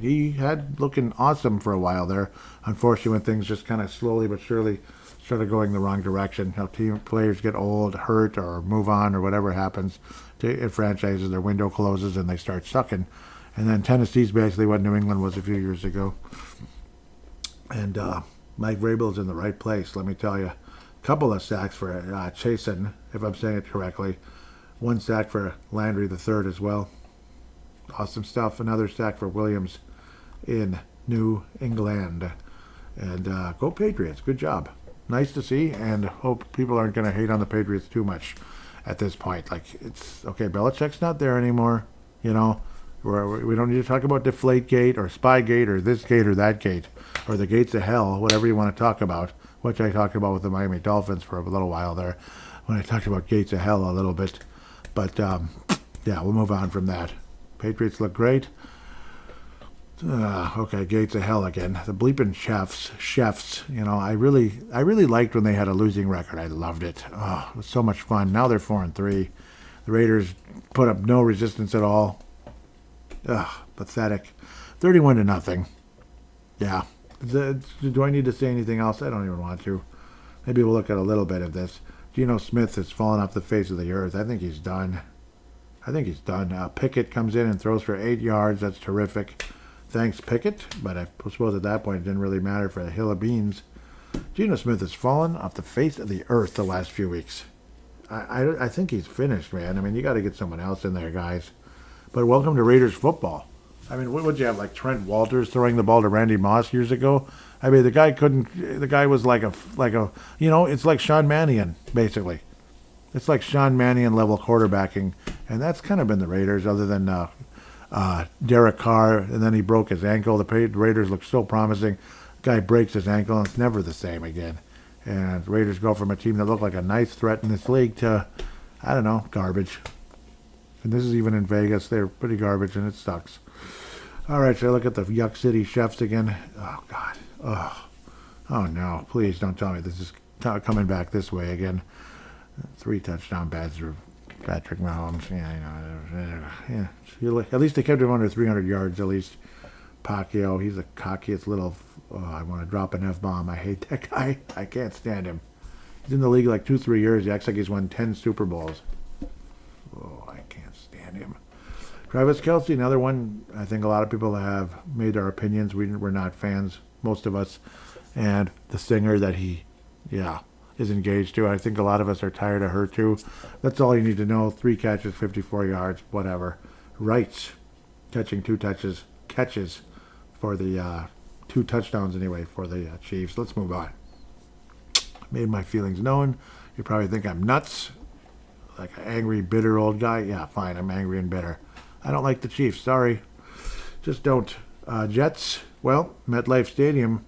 [SPEAKER 1] he had looking awesome for a while there. Unfortunately, when things just kind of slowly but surely started going the wrong direction. Team players get old, hurt, or move on, or whatever happens to franchises. Their window closes and they start sucking. And then Tennessee's basically what New England was a few years ago. And Mike Vrabel's in the right place, let me tell you. A couple of sacks for Chasen, if I'm saying it correctly. 1 sack for Landry the third as well. Awesome stuff. Another sack for Williams in New England. And go Patriots. Good job. Nice to see, and hope people aren't going to hate on the Patriots too much at this point. Like, it's okay, Belichick's not there anymore. We don't need to talk about Deflategate or Spygate or this gate or that gate or the gates of hell, whatever you want to talk about, which I talked about with the Miami Dolphins for a little while there when I talked about gates of hell a little bit. But, we'll move on from that. Patriots look great. Okay, gates of hell again. The bleeping chefs. I really liked when they had a losing record. I loved it. Oh, it was so much fun. Now they're 4-3. The Raiders put up no resistance at all. Pathetic. 31-0. Yeah. Do I need to say anything else? I don't even want to. Maybe we'll look at a little bit of this. Geno Smith has fallen off the face of the earth. I think he's done. Pickett comes in and throws for 8 yards. That's terrific. Thanks, Pickett, but I suppose at that point it didn't really matter for a hill of beans. Geno Smith has fallen off the face of the earth the last few weeks. I think he's finished, man. I mean, you got to get someone else in there, guys. But welcome to Raiders football. I mean, what would you have, like Trent Walters throwing the ball to Randy Moss years ago? I mean, the guy was like a, it's like Sean Mannion, basically. It's like Sean Mannion level quarterbacking, and that's kind of been the Raiders, other than Derek Carr, and then he broke his ankle. The Raiders look so promising. Guy breaks his ankle, and it's never the same again. And the Raiders go from a team that looked like a nice threat in this league to, I don't know, garbage. And this is even in Vegas. They're pretty garbage, and it sucks. All right, so I look at the Yuck City Chefs again. Oh, God. Oh, no. Please don't tell me this is coming back this way again. 3 touchdown passes for Patrick Mahomes. Yeah. At least they kept him under 300 yards, at least. Pacquiao, he's the cockiest little... I want to drop an F-bomb. I hate that guy. I can't stand him. He's in the league like 2-3 years. He acts like he's won 10 Super Bowls. Oh, I can't stand him. Travis Kelce, another one. I think a lot of people have made their opinions. We're not fans, most of us. And the singer that he, is engaged to. I think a lot of us are tired of her too. That's all you need to know. 3 catches, 54 yards, whatever. Rights. catching catches for the 2 touchdowns anyway for the Chiefs. Let's move on. Made my feelings known. You probably think I'm nuts, like an angry, bitter old guy. Yeah, fine, I'm angry and bitter. I don't like the Chiefs, sorry. Just don't. Jets, well, MetLife Stadium,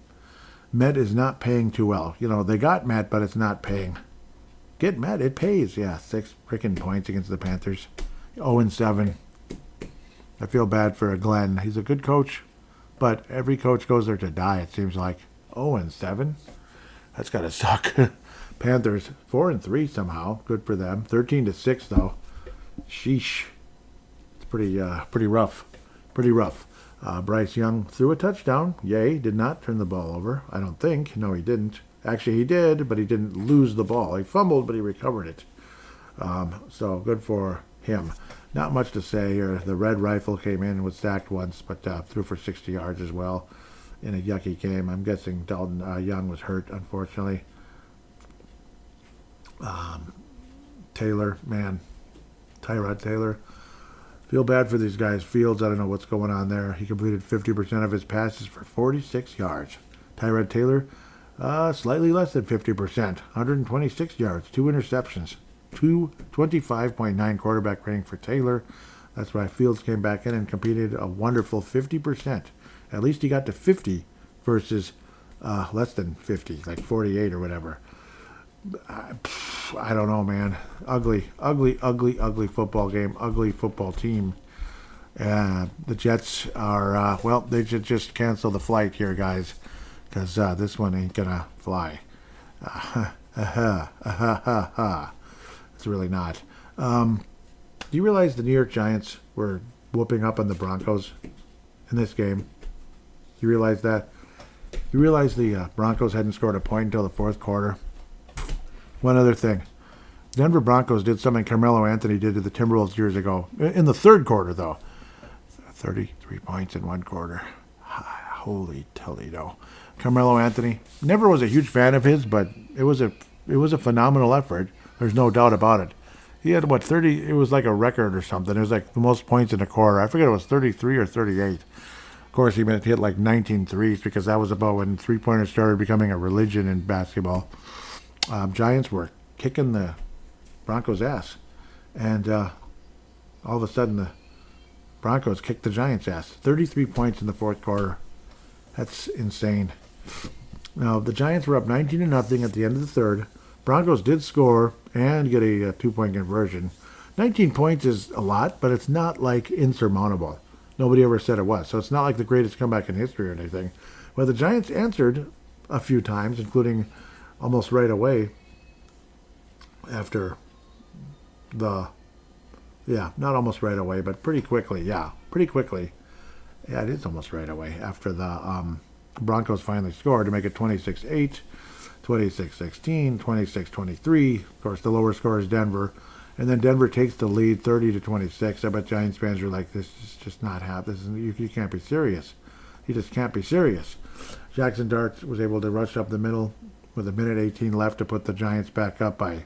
[SPEAKER 1] Met is not paying too well. You know, they got Met, but it's not paying. Get Met, it pays. Yeah, 6 freaking points against the Panthers. 0-7. I feel bad for Glenn. He's a good coach, but every coach goes there to die, it seems like. 0-7? That's got to suck. Panthers, 4-3 somehow. Good for them. 13-6, though. Sheesh. It's pretty rough. Pretty rough. Bryce Young threw a touchdown. Yay, did not turn the ball over. I don't think. No, he didn't. Actually, he did, but he didn't lose the ball. He fumbled, but he recovered it. So good for him. Not much to say here. The Red Rifle came in and was sacked once, but threw for 60 yards as well in a yucky game. I'm guessing Dalton Young was hurt, unfortunately. Taylor, man. Tyrod Taylor. Feel bad for these guys. Fields, I don't know what's going on there. He completed 50% of his passes for 46 yards. Tyrod Taylor, slightly less than 50%. 126 yards, 2 interceptions. 225.9 quarterback rating for Taylor. That's why Fields came back in and competed a wonderful 50%. At least he got to 50 versus less than 50, like 48 or whatever. I don't know, man. Ugly football game. Ugly football team. The Jets are, well, they should just cancel the flight here, guys, because this one ain't going to fly. It's really not. Do you realize the New York Giants were whooping up on the Broncos in this game? You realize that? You realize the Broncos hadn't scored a point until the 4th quarter? One other thing. Denver Broncos did something Carmelo Anthony did to the Timberwolves years ago. In the 3rd quarter, though. 33 points in 1 quarter. Holy Toledo. Carmelo Anthony. Never was a huge fan of his, but it was a phenomenal effort. There's no doubt about it. He had, 30, it was like a record or something. It was like the most points in a quarter. I forget it was 33 or 38. Of course, he hit like 19 threes because that was about when three-pointers started becoming a religion in basketball. Giants were kicking the Broncos' ass. And all of a sudden, the Broncos kicked the Giants' ass. 33 points in the 4th quarter. That's insane. Now, the Giants were up 19-0 at the end of the 3rd. Broncos did score and get a 2-point conversion. 19 points is a lot, but it's not like insurmountable. Nobody ever said it was. So it's not like the greatest comeback in history or anything. But the Giants answered a few times, including almost right away after not almost right away, but pretty quickly. Yeah, it is almost right away after the Broncos finally scored to make it 26-8. 26-16, 26-23. Of course, the lower score is Denver. And then Denver takes the lead 30-26. I bet Giants fans are like, this is just not happening. You can't be serious. You just can't be serious. Jackson Dart was able to rush up the middle with 1:18 left to put the Giants back up by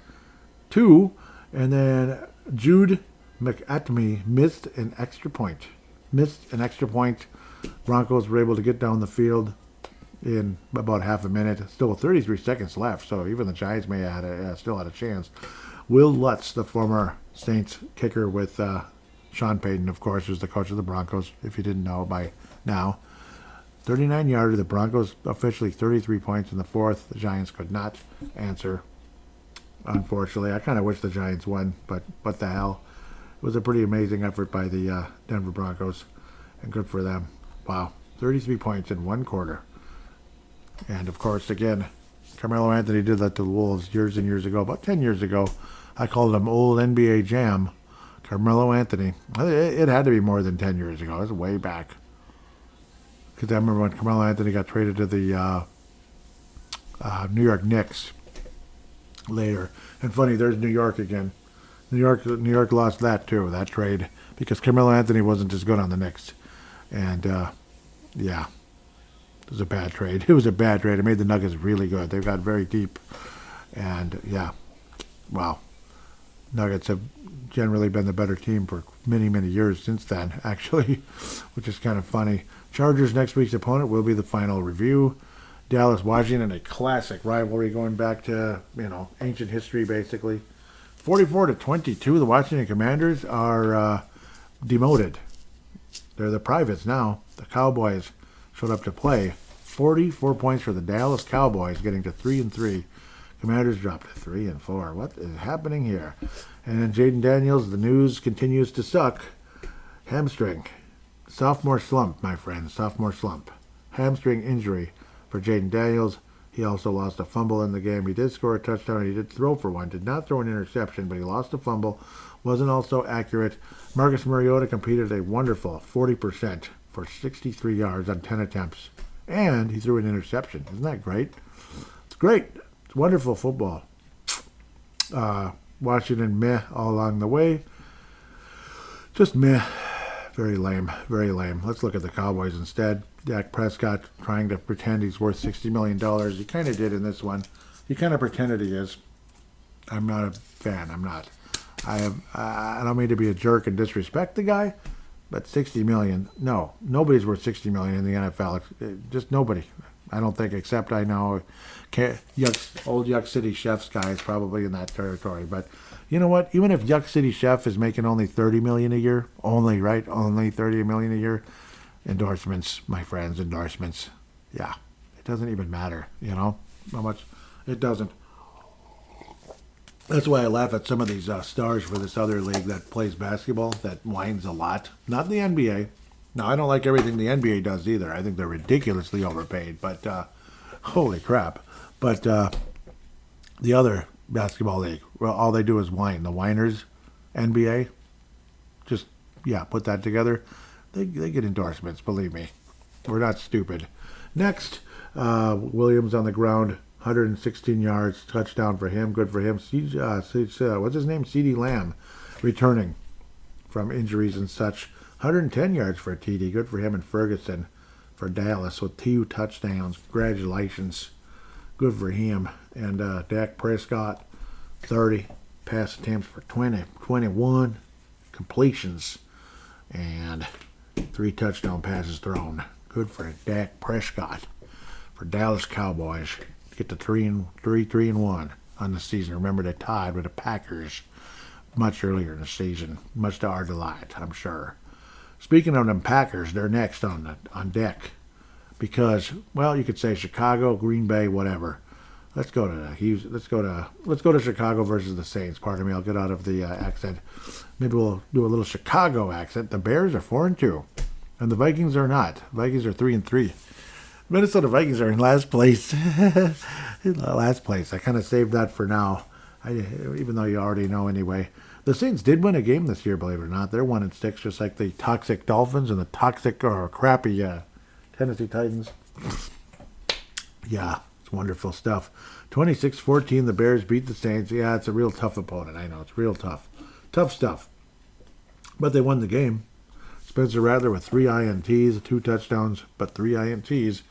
[SPEAKER 1] 2. And then Jude McAtmy missed an extra point. Broncos were able to get down the field in about half a minute. Still 33 seconds left, so even the Giants may have still had a chance. Will Lutz, the former Saints kicker with Sean Payton, of course, who's the coach of the Broncos, if you didn't know by now. 39-yarder. The Broncos officially 33 points in the 4th. The Giants could not answer, unfortunately. I kind of wish the Giants won, but what the hell. It was a pretty amazing effort by the Denver Broncos, and good for them. Wow, 33 points in 1 quarter. And, of course, again, Carmelo Anthony did that to the Wolves years and years ago, about 10 years ago. I called him Old NBA Jam. Carmelo Anthony. It had to be more than 10 years ago. It was way back. Because I remember when Carmelo Anthony got traded to the New York Knicks later. And funny, there's New York again. New York lost that, too, that trade, because Carmelo Anthony wasn't as good on the Knicks. And, yeah. It was a bad trade. It made the Nuggets really good. They've got very deep. And, yeah. Wow. Nuggets have generally been the better team for many, many years since then, actually, which is kind of funny. Chargers next week's opponent will be the final review. Dallas, Washington, a classic rivalry going back to, ancient history, basically. 44-22, the Washington Commanders are demoted. They're the privates now. The Cowboys showed up to play. 44 points for the Dallas Cowboys, getting to 3-3. Commanders dropped to 3-4. What is happening here? And then Jaden Daniels, the news continues to suck. Hamstring. Sophomore slump, my friends. Sophomore slump. Hamstring injury for Jaden Daniels. He also lost a fumble in the game. He did score a touchdown. He did throw for one. Did not throw an interception, but he lost a fumble. Wasn't also accurate. Marcus Mariota completed a wonderful 40% for 63 yards on 10 attempts. And he threw an interception. Isn't that great? It's great. It's wonderful football. Washington, meh, all along the way. Just meh. Very lame. Very lame. Let's look at the Cowboys instead. Dak Prescott trying to pretend he's worth $60 million. He kind of did in this one. He kind of pretended he is. I'm not a fan. I'm not. I don't mean to be a jerk and disrespect the guy, but $60 million. No. Nobody's worth $60 million in the NFL. Just nobody. I don't think, except I know old Yuck City Chef's guy is probably in that territory. But you know what? Even if Yuck City Chef is making only $30 million a year, only $30 million a year, endorsements, my friends, endorsements. Yeah, it doesn't even matter, how much. It doesn't. That's why I laugh at some of these stars for this other league that plays basketball, that whines a lot. Not the NBA. Now, I don't like everything the NBA does either. I think they're ridiculously overpaid, but holy crap. But the other basketball league, well, all they do is whine. The whiners, NBA, just, put that together. They get endorsements, believe me. We're not stupid. Next, Williams on the ground, 116 yards, touchdown for him, good for him. What's his name? CeeDee Lamb, returning from injuries and such. 110 yards for a TD, good for him. And Ferguson for Dallas with 2 touchdowns. Congratulations, good for him. And Dak Prescott, 30 pass attempts for 21 completions, and 3 touchdown passes thrown. Good for Dak Prescott for Dallas Cowboys. Get to 3-1 on the season. Remember, they tied with the Packers much earlier in the season, much to our delight, I'm sure. Speaking of them Packers, they're next on deck because, well, you could say Chicago, Green Bay, whatever. Let's go to Chicago versus the Saints. Pardon me, I'll get out of the accent. Maybe we'll do a little Chicago accent. The Bears are 4-2, and the Vikings are not. Vikings are 3-3. Minnesota Vikings are in last place. Last place. I kind of saved that for now, even though you already know anyway. The Saints did win a game this year, believe it or not. They're 1-6, just like the toxic Dolphins and the toxic or crappy Tennessee Titans. Yeah, it's wonderful stuff. 26-14, the Bears beat the Saints. Yeah, it's a real tough opponent. I know, it's real tough. Tough stuff. But they won the game. Spencer Rattler with 3 INTs, 2 touchdowns, but 3 INTs.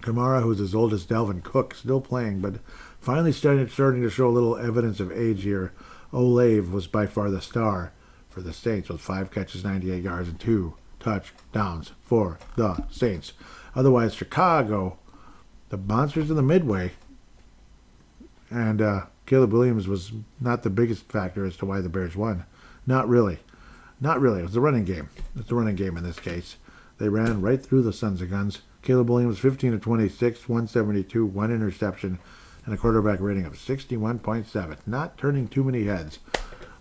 [SPEAKER 1] Kamara, who's as old as Dalvin Cook, still playing, but finally starting to show a little evidence of age here. Olave was by far the star for the Saints with 5 catches, 98 yards, and 2 touchdowns for the Saints. Otherwise, Chicago, the monsters of the Midway, and Caleb Williams was not the biggest factor as to why the Bears won. Not really. Not really. It was the running game. It's the running game in this case. They ran right through the Sons of Guns. Caleb Williams, 15-26, 172, 1 interception, and a quarterback rating of 61.7. Not turning too many heads.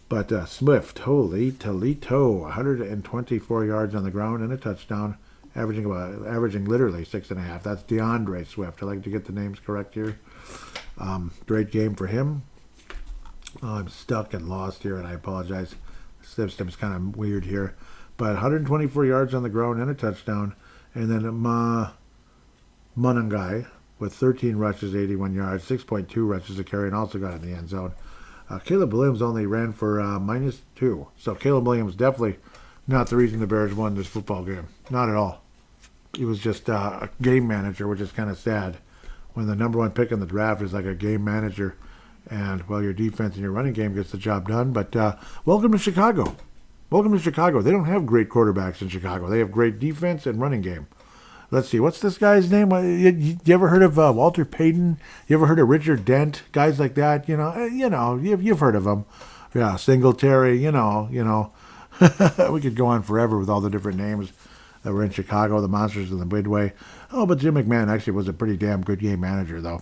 [SPEAKER 1] But Swift, holy Toledo, 124 yards on the ground and a touchdown, averaging literally 6.5. That's DeAndre Swift. I like to get the names correct here. Great game for him. I'm stuck and lost here, and I apologize. The system's kind of weird here. But 124 yards on the ground and a touchdown. And then Munangai with 13 rushes, 81 yards, 6.2 rushes a carry, and also got in the end zone. Caleb Williams only ran for -2. So Caleb Williams definitely not the reason the Bears won this football game. Not at all. He was just a game manager, which is kind of sad. When the number 1 pick in the draft is like a game manager And, well, your defense and your running game gets the job done. But welcome to Chicago. Welcome to Chicago. They don't have great quarterbacks in Chicago. They have great defense and running game. Let's see. What's this guy's name? You ever heard of Walter Payton? You ever heard of Richard Dent? Guys like that, you've heard of them. Yeah, Singletary, We could go on forever with all the different names that were in Chicago, the Monsters of the Midway. Oh, but Jim McMahon actually was a pretty damn good game manager, though.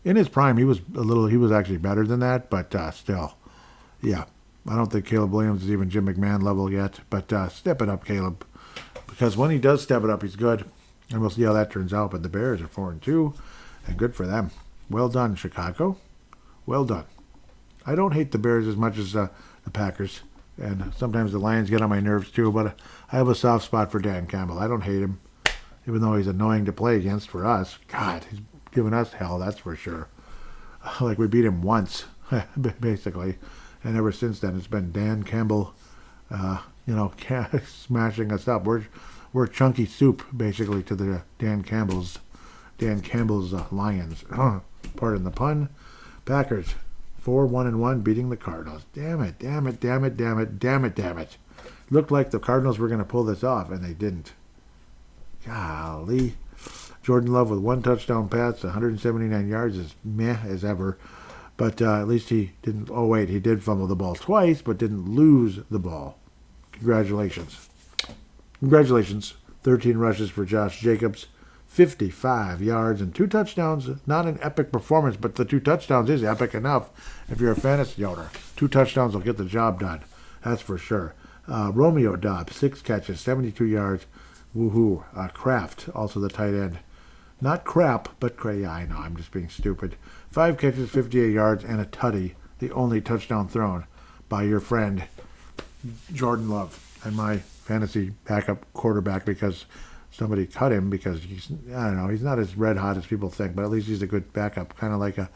[SPEAKER 1] In his prime, he was actually better than that, but still, yeah. I don't think Caleb Williams is even Jim McMahon level yet, but step it up, Caleb. Because when he does step it up, he's good. And we'll see how that turns out. But the Bears are 4-2, and good for them. Well done, Chicago. Well done. I don't hate the Bears as much as the Packers. And sometimes the Lions get on my nerves too, but I have a soft spot for Dan Campbell. I don't hate him, even though he's annoying to play against for us. God, he's giving us hell, that's for sure. Like we beat him once, basically. And ever since then, it's been Dan Campbell, smashing us up. We're chunky soup, basically, to the Dan Campbell's Lions. Pardon the pun. Packers, 4-1-1, beating the Cardinals. Damn it. Looked like the Cardinals were going to pull this off, and they didn't. Golly. Jordan Love with 1 touchdown pass, 179 yards, is meh as ever. But at least he didn't. Oh, wait, he did fumble the ball twice, but didn't lose the ball. Congratulations. 13 rushes for Josh Jacobs, 55 yards and 2 touchdowns. Not an epic performance, but the 2 touchdowns is epic enough if you're a fantasy owner. 2 touchdowns will get the job done. That's for sure. Romeo Dobbs, 6 catches, 72 yards. Woohoo. Kraft, also the tight end. Not crap, but yeah, I know, I'm just being stupid. 5 catches, 58 yards, and a tutty, the only touchdown thrown by your friend Jordan Love, and my fantasy backup quarterback, because somebody cut him because he's not as red hot as people think, but at least he's a good backup, kind of like a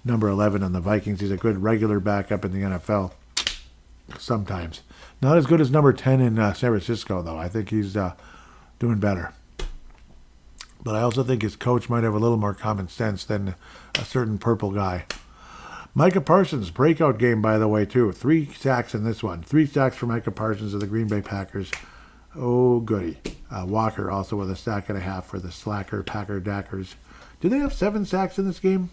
[SPEAKER 1] number 11 on the Vikings. He's a good regular backup in the NFL sometimes. Not as good as number 10 in San Francisco, though. I think he's doing better. But I also think his coach might have a little more common sense than a certain purple guy. Micah Parsons, breakout game, by the way, too. 3 sacks in this one. 3 sacks for Micah Parsons of the Green Bay Packers. Oh, goody. Walker also with a sack and a half for the slacker Packer Dackers. Do they have 7 sacks in this game?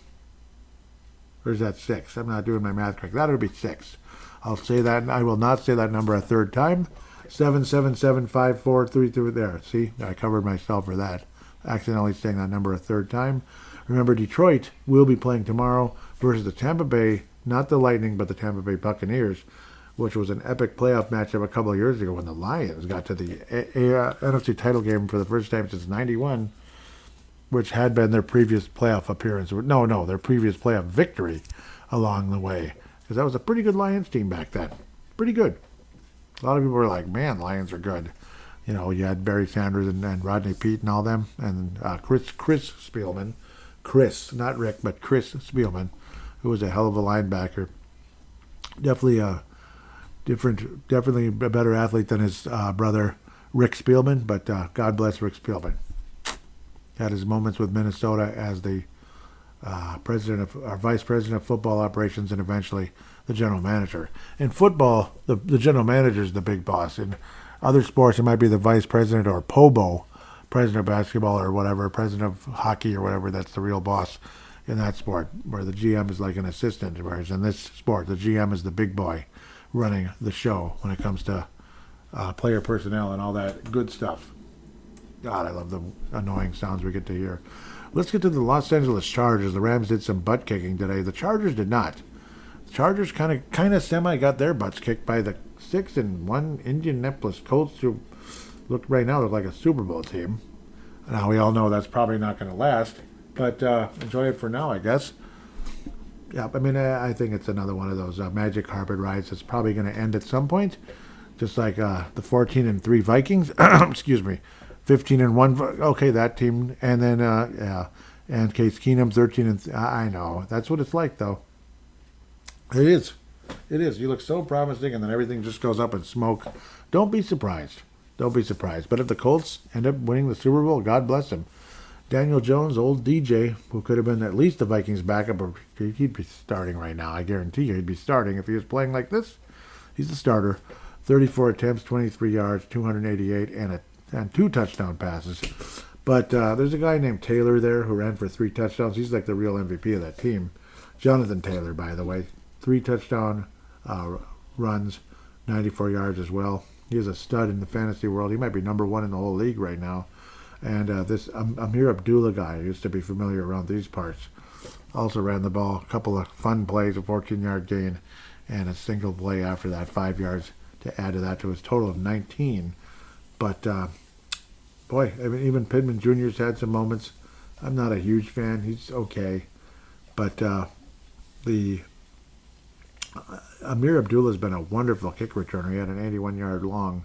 [SPEAKER 1] Or is that 6? I'm not doing my math correct. That would be 6. I'll say that, and I will not say that number a third time. 7, 7, 7, 5, 4, 3, 3. There. See? I covered myself for that. Accidentally saying that number a third time. Remember, Detroit will be playing tomorrow versus the Tampa Bay, not the Lightning, but the Tampa Bay Buccaneers, which was an epic playoff matchup a couple of years ago when the Lions got to the NFC title game for the first time since '91, which had been their previous playoff appearance. No, their previous playoff victory along the way. Because that was a pretty good Lions team back then. Pretty good. A lot of people were like, man, Lions are good. You had Barry Sanders and Rodney Peete and all them, and Chris Spielman. Chris, not Rick, but Chris Spielman, who was a hell of a linebacker. Definitely a better athlete than his brother Rick Spielman, but God bless Rick Spielman. Had his moments with Minnesota as the vice president of football operations, and eventually the general manager. In football, the general manager is the big boss. In other sports, it might be the vice president or POBO, president of basketball or whatever, president of hockey or whatever. That's the real boss in that sport, where the GM is like an assistant. Whereas in this sport, the GM is the big boy running the show when it comes to player personnel and all that good stuff. God, I love the annoying sounds we get to hear. Let's get to the Los Angeles Chargers. The Rams did some butt kicking today. The Chargers did not. The Chargers kind of semi got their butts kicked by the 6-1 Indianapolis Colts, who look like a Super Bowl team. Now we all know that's probably not going to last, but enjoy it for now, I guess. Yeah, I mean, I think it's another one of those magic carpet rides that's probably going to end at some point, just like the 14-3 Vikings. Excuse me, 15-1. Okay, that team, and then and Case Keenum 13. I know that's what it's like, though. It is. You look so promising, and then everything just goes up in smoke. Don't be surprised. But if the Colts end up winning the Super Bowl, God bless them. Daniel Jones, old DJ, who could have been at least the Vikings backup, or he'd be starting right now. I guarantee you he'd be starting if he was playing like this. He's the starter. 34 attempts, 23 yards, 288, and 2 touchdown passes. But there's a guy named Taylor there who ran for 3 touchdowns. He's like the real MVP of that team. Jonathan Taylor, by the way. 3 touchdown runs, 94 yards as well. He is a stud in the fantasy world. He might be number 1 in the whole league right now. And this Amir Abdullah guy used to be familiar around these parts. Also ran the ball, a couple of fun plays, a 14-yard gain, and a single play after that, 5 yards to add to that to his total of 19. But, boy, I mean, even Pittman Jr.'s had some moments. I'm not a huge fan. He's okay. But Amir Abdullah's been a wonderful kick returner. He had an 81-yard long.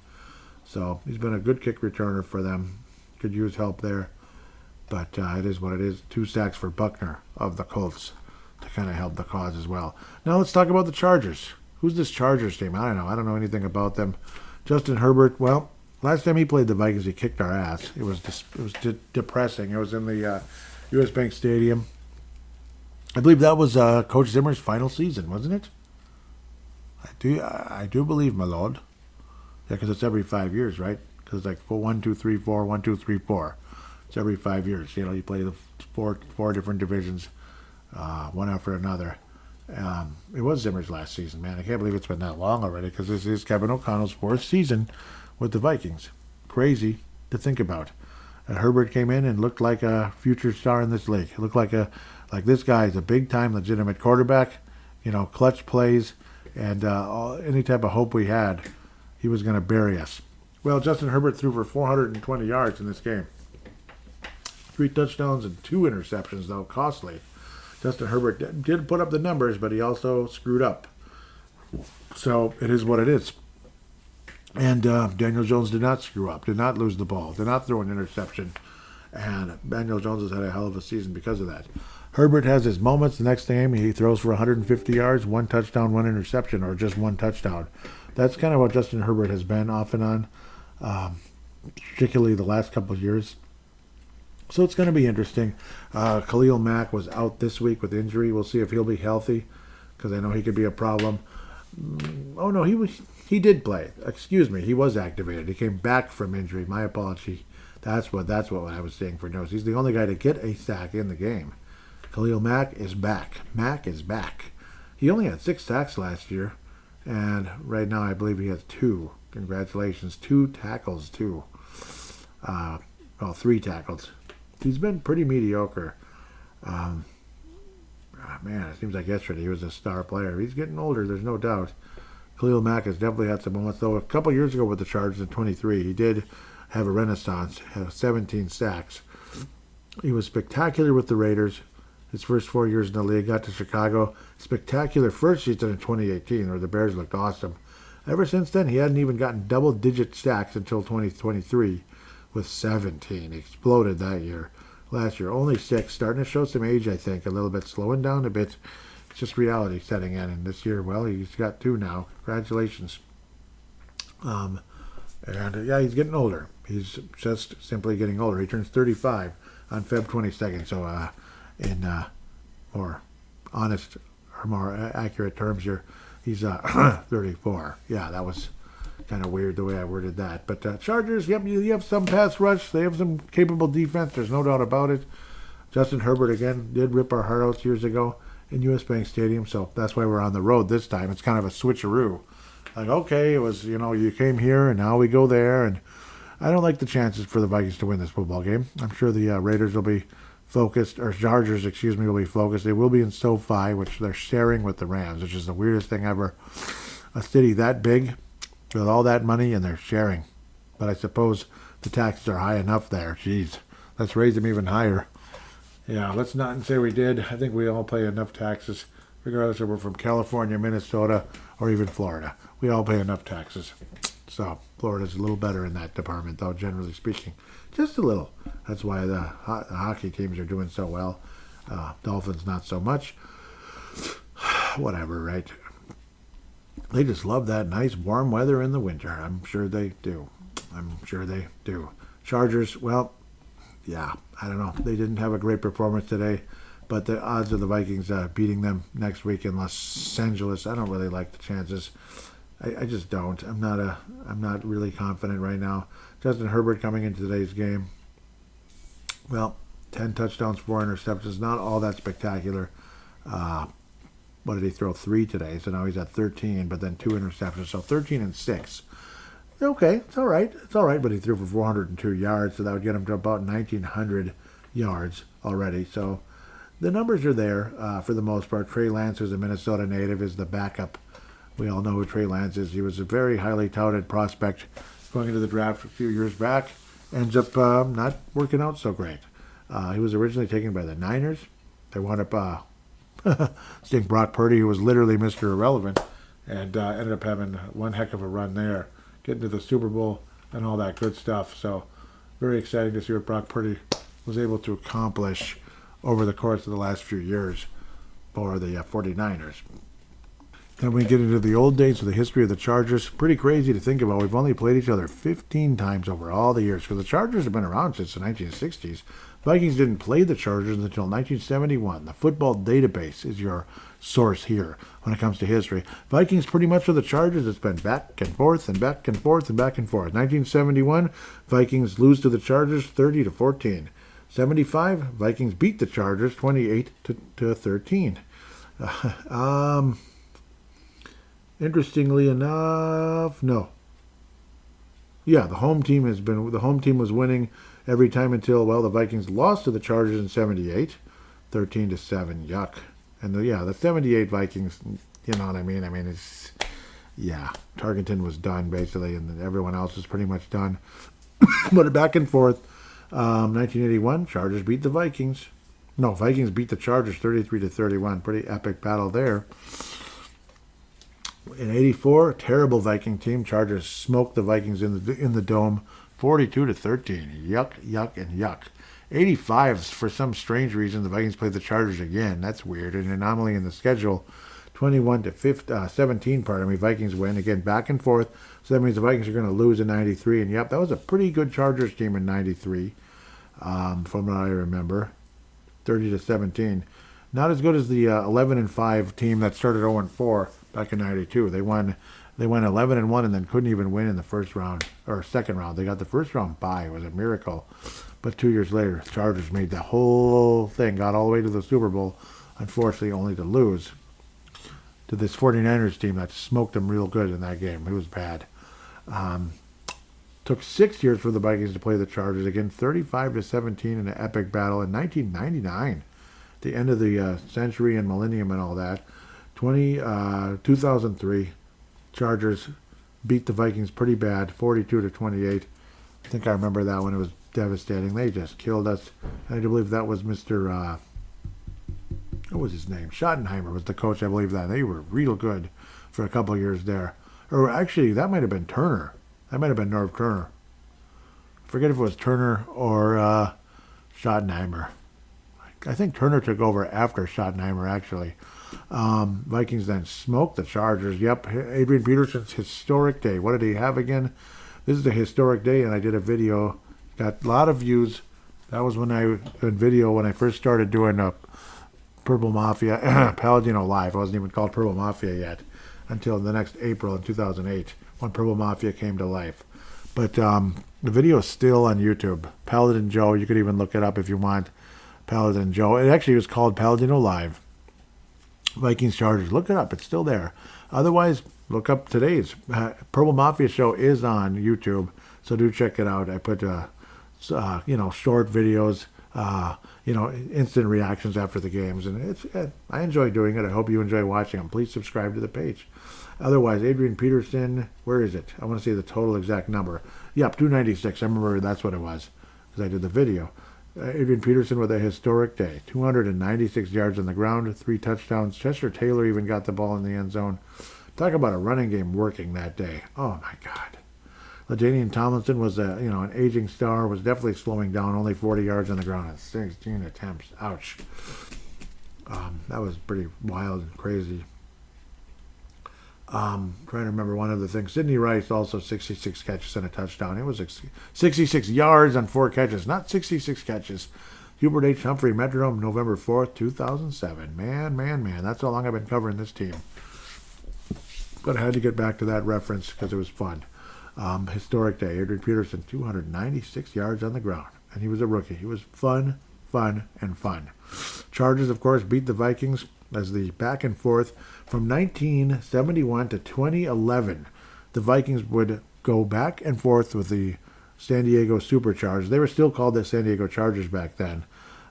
[SPEAKER 1] So he's been a good kick returner for them. Could use help there. But it is what it is. 2 sacks for Buckner of the Colts to kind of help the cause as well. Now let's talk about the Chargers. Who's this Chargers team? I don't know. I don't know anything about them. Justin Herbert, well, last time he played the Vikings, he kicked our ass. It was depressing. It was in the U.S. Bank Stadium. I believe that was Coach Zimmer's final season, wasn't it? I do believe, my lord. Yeah, because it's every 5 years, right? Because it's like 1, 2, 3, 4, 1, 2, 3, 4. It's every 5 years. You know, you play the four different divisions, one after another. It was Zimmer's last season, man. I can't believe it's been that long already, because this is Kevin O'Connell's 4th season with the Vikings. Crazy to think about. Herbert came in and looked like a future star in this league. It looked like this guy is a big-time legitimate quarterback, you know, clutch plays, and any type of hope we had, he was going to bury us. Well, Justin Herbert threw for 420 yards in this game. 3 touchdowns and 2 interceptions, though, costly. Justin Herbert did put up the numbers, but he also screwed up. So it is what it is. And Daniel Jones did not screw up, did not lose the ball, did not throw an interception. And Daniel Jones has had a hell of a season because of that. Herbert has his moments. The next game, he throws for 150 yards, 1 touchdown, 1 interception, or just 1 touchdown. That's kind of what Justin Herbert has been off and on, particularly the last couple of years. So it's going to be interesting. Khalil Mack was out this week with injury. We'll see if he'll be healthy, because I know he could be a problem. Oh, no, he did play. Excuse me, he was activated. He came back from injury. My apology. That's what I was saying for notes. He's the only guy to get a sack in the game. Khalil Mack is back. Mack is back. He only had 6 sacks last year, and right now I believe he has 2. Congratulations. 2 tackles, too. 3 tackles. He's been pretty mediocre. Man, it seems like yesterday he was a star player. He's getting older, there's no doubt. Khalil Mack has definitely had some moments, though. A couple years ago with the Chargers in 23, he did have a renaissance, had 17 sacks. He was spectacular with the Raiders. His first 4 years in the league, got to Chicago. Spectacular first season in 2018, where the Bears looked awesome. Ever since then, he hadn't even gotten double-digit sacks until 2023 with 17. He exploded that year. Last year, only 6. Starting to show some age, I think, a little bit. Slowing down a bit. It's just reality setting in. And this year, well, he's got 2 now. Congratulations. Yeah, he's getting older. He's just simply getting older. He turns 35 on Feb 22nd. So, in more honest or more accurate terms here, he's 34. Yeah, that was kind of weird the way I worded that. But Chargers, yep, you have some pass rush. They have some capable defense. There's no doubt about it. Justin Herbert, again, did rip our heart out years ago in U.S. Bank Stadium, so that's why we're on the road this time. It's kind of a switcheroo. Like, okay, it was, you came here, and now we go there, and I don't like the chances for the Vikings to win this football game. I'm sure the Raiders will be focused, or Chargers, will be focused. They will be in SoFi, which they're sharing with the Rams, which is the weirdest thing ever. A city that big with all that money, and they're sharing. But I suppose the taxes are high enough there. Jeez, let's raise them even higher. Yeah, let's not say we did. I think we all pay enough taxes, regardless if we're from California, Minnesota, or even Florida. We all pay enough taxes. So Florida's a little better in that department, though, generally speaking. Just a little. That's why the hockey teams are doing so well. Dolphins, not so much. Whatever, right? They just love that nice warm weather in the winter. I'm sure they do. Chargers, well, yeah, I don't know. They didn't have a great performance today, but the odds of the Vikings beating them next week in Los Angeles, I don't really like the chances. I just don't. I'm not really confident right now. Justin Herbert coming into today's game. Well, 10 touchdowns, 4 interceptions. Not all that spectacular. What did he throw? 3 today. So now he's at 13, but then 2 interceptions. So 13 and 6. Okay, it's all right. It's all right, but he threw for 402 yards, so that would get him to about 1,900 yards already. So the numbers are there for the most part. Trey Lance, who's a Minnesota native, is the backup. We all know who Trey Lance is. He was a very highly touted prospect going into the draft a few years back. Ends up not working out so great. He was originally taken by the Niners. They wound up seeing Brock Purdy, who was literally Mr. Irrelevant, and ended up having one heck of a run there, getting to the Super Bowl and all that good stuff. So very exciting to see what Brock Purdy was able to accomplish over the course of the last few years for the 49ers. Then we get into the old days of the history of the Chargers. Pretty crazy to think about. We've only played each other 15 times over all the years because the Chargers have been around since the 1960s. Vikings didn't play the Chargers until 1971. The football database is your source here when it comes to history. Vikings pretty much for the Chargers. It's been back and forth and back and forth and back and forth. 1971, Vikings lose to the Chargers 30-14. 75, Vikings beat the Chargers 28-13. Interestingly enough, no. Yeah, the home team was winning every time until, well, the Vikings lost to the Chargers in 78, 13-7. Yuck. And the 78 Vikings, you know what I mean? I mean, it's, yeah, Tarkenton was done basically, and everyone else was pretty much done. But back and forth. 1981, Chargers beat the Vikings. No, Vikings beat the Chargers 33-31. Pretty epic battle there. In 84, terrible Viking team. Chargers smoked the Vikings in the dome, 42-13. Yuck, yuck, and yuck. 85, for some strange reason, the Vikings played the Chargers again. That's weird. An anomaly in the schedule. 21-17, Vikings win. Again, back and forth. So that means the Vikings are going to lose in 93. And yep, that was a pretty good Chargers team in 93, from what I remember. 30-17. Not as good as the 11-5 team that started 0-4 back in 92. They won 11-1 and then couldn't even win in the first round or second round. They got the first round bye. It was a miracle. But 2 years later, Chargers made the whole thing, got all the way to the Super Bowl, unfortunately only to lose to this 49ers team that smoked them real good in that game. It was bad. Took 6 years for the Vikings to play the Chargers again, 35-17 in an epic battle in 1999. The end of the century and millennium and all that. 2003, Chargers beat the Vikings pretty bad, 42-28. I think I remember that one. It was devastating. They just killed us. And I do believe that was Mr. What was his name? Schottenheimer was the coach, I believe that. They were real good for a couple of years there. Or actually, that might have been Turner. That might have been Norv Turner. I forget if it was Turner or Schottenheimer. I think Turner took over after Schottenheimer, actually. Vikings then smoked the Chargers. Yep, Adrian Peterson's historic day. What did he have again? This is a historic day, and I did a video. Got a lot of views. That was when I first started doing Purple Mafia, Palladino Live. It wasn't even called Purple Mafia yet until the next April in 2008 when Purple Mafia came to life. But the video is still on YouTube. Paladin Joe, you could even look it up if you want. Paladin Joe. It actually was called Palladino Live. Vikings Chargers. Look it up. It's still there. Otherwise, look up today's. Purple Mafia Show is on YouTube, so do check it out. I put, short videos, instant reactions after the games, and I enjoy doing it. I hope you enjoy watching them. Please subscribe to the page. Otherwise, Adrian Peterson, where is it? I want to see the total exact number. Yep, 296. I remember that's what it was because I did the video. Adrian Peterson with a historic day. 296 yards on the ground, 3 touchdowns. Chester Taylor even got the ball in the end zone. Talk about a running game working that day. Oh, my God. LaDainian Tomlinson was an aging star, was definitely slowing down, only 40 yards on the ground at 16 attempts. Ouch. That was pretty wild and crazy. Trying to remember one other thing. Sidney Rice also 66 catches and a touchdown. It was 66 yards on 4 catches, not 66 catches. Hubert H. Humphrey, Metrodome, November 4th, 2007. Man. That's how long I've been covering this team. But I had to get back to that reference because it was fun. Historic day. Adrian Peterson, 296 yards on the ground. And he was a rookie. He was fun. Chargers, of course, beat the Vikings as the back and forth from 1971 to 2011. The Vikings would go back and forth with the San Diego Superchargers. They were still called the San Diego Chargers back then.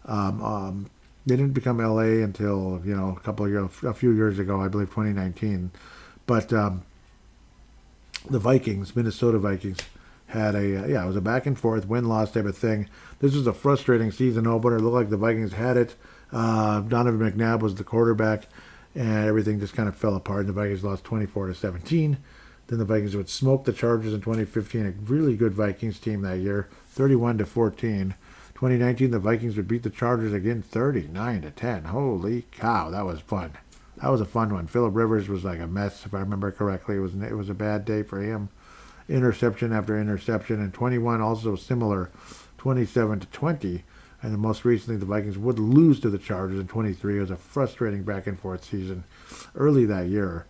[SPEAKER 1] They didn't become LA until, a few years ago, I believe 2019. But the Vikings, Minnesota Vikings, had it was a back and forth, win-loss type of thing. This was a frustrating season opener. It looked like the Vikings had it. Donovan McNabb was the quarterback, and everything just kind of fell apart. And the Vikings lost 24-17. Then the Vikings would smoke the Chargers in 2015, a really good Vikings team that year, 31-14. 2019, the Vikings would beat the Chargers again, 39-10. Holy cow, that was fun. That was a fun one. Phillip Rivers was like a mess, if I remember correctly. It was a bad day for him. Interception after interception. And 21 also similar, 27-20. And then most recently, the Vikings would lose to the Chargers in 23. It was a frustrating back-and-forth season early that year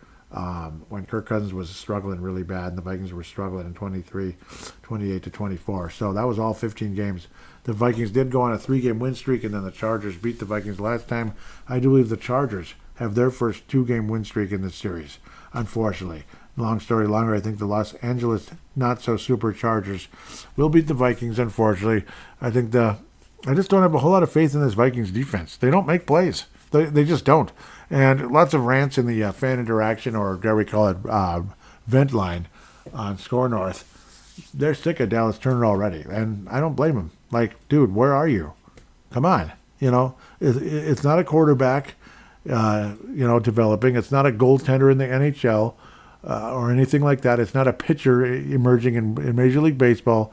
[SPEAKER 1] when Kirk Cousins was struggling really bad and the Vikings were struggling in 23, 28-24. So that was all 15 games. The Vikings did go on a 3-game win streak, and then the Chargers beat the Vikings last time. I do believe the Chargers have their first 2-game win streak in this series, unfortunately. Long story longer, I think the Los Angeles not-so-super Chargers will beat the Vikings, unfortunately. I just don't have a whole lot of faith in this Vikings defense. They don't make plays. They just don't. And lots of rants in the fan interaction, or dare we call it vent line on Score North. They're sick of Dallas Turner already, and I don't blame them. Like, dude, where are you? Come on. It's not a quarterback, developing. It's not a goaltender in the NHL or anything like that. It's not a pitcher emerging in Major League Baseball.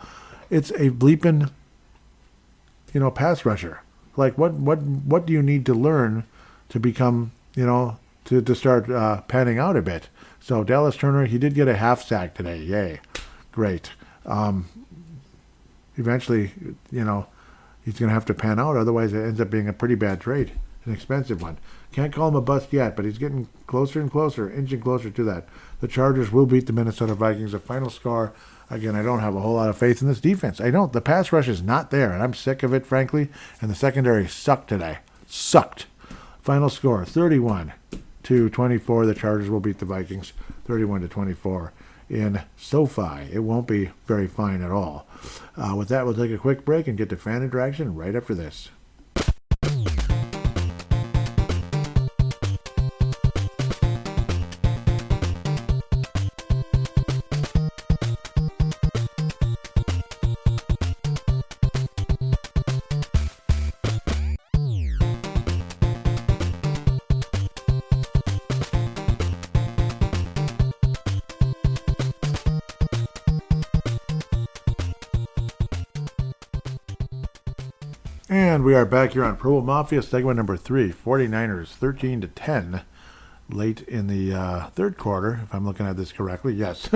[SPEAKER 1] It's a bleeping pass rusher. Like, what do you need to learn to become, to start panning out a bit? So Dallas Turner, he did get a half sack today. Yay. Great. Eventually, he's going to have to pan out. Otherwise, it ends up being a pretty bad trade, an expensive one. Can't call him a bust yet, but he's getting closer and closer, inching closer to that. The Chargers will beat the Minnesota Vikings. The final score, again, I don't have a whole lot of faith in this defense. I don't. The pass rush is not there, and I'm sick of it, frankly. And the secondary sucked today. Sucked. Final score, 31-24. The Chargers will beat the Vikings, 31-24. In SoFi. It won't be very fine at all. With that, we'll take a quick break and get to fan interaction right after this. And we are back here on Purple Mafia, segment number 3, 49ers 13-10, late in the third quarter, if I'm looking at this correctly. Yes,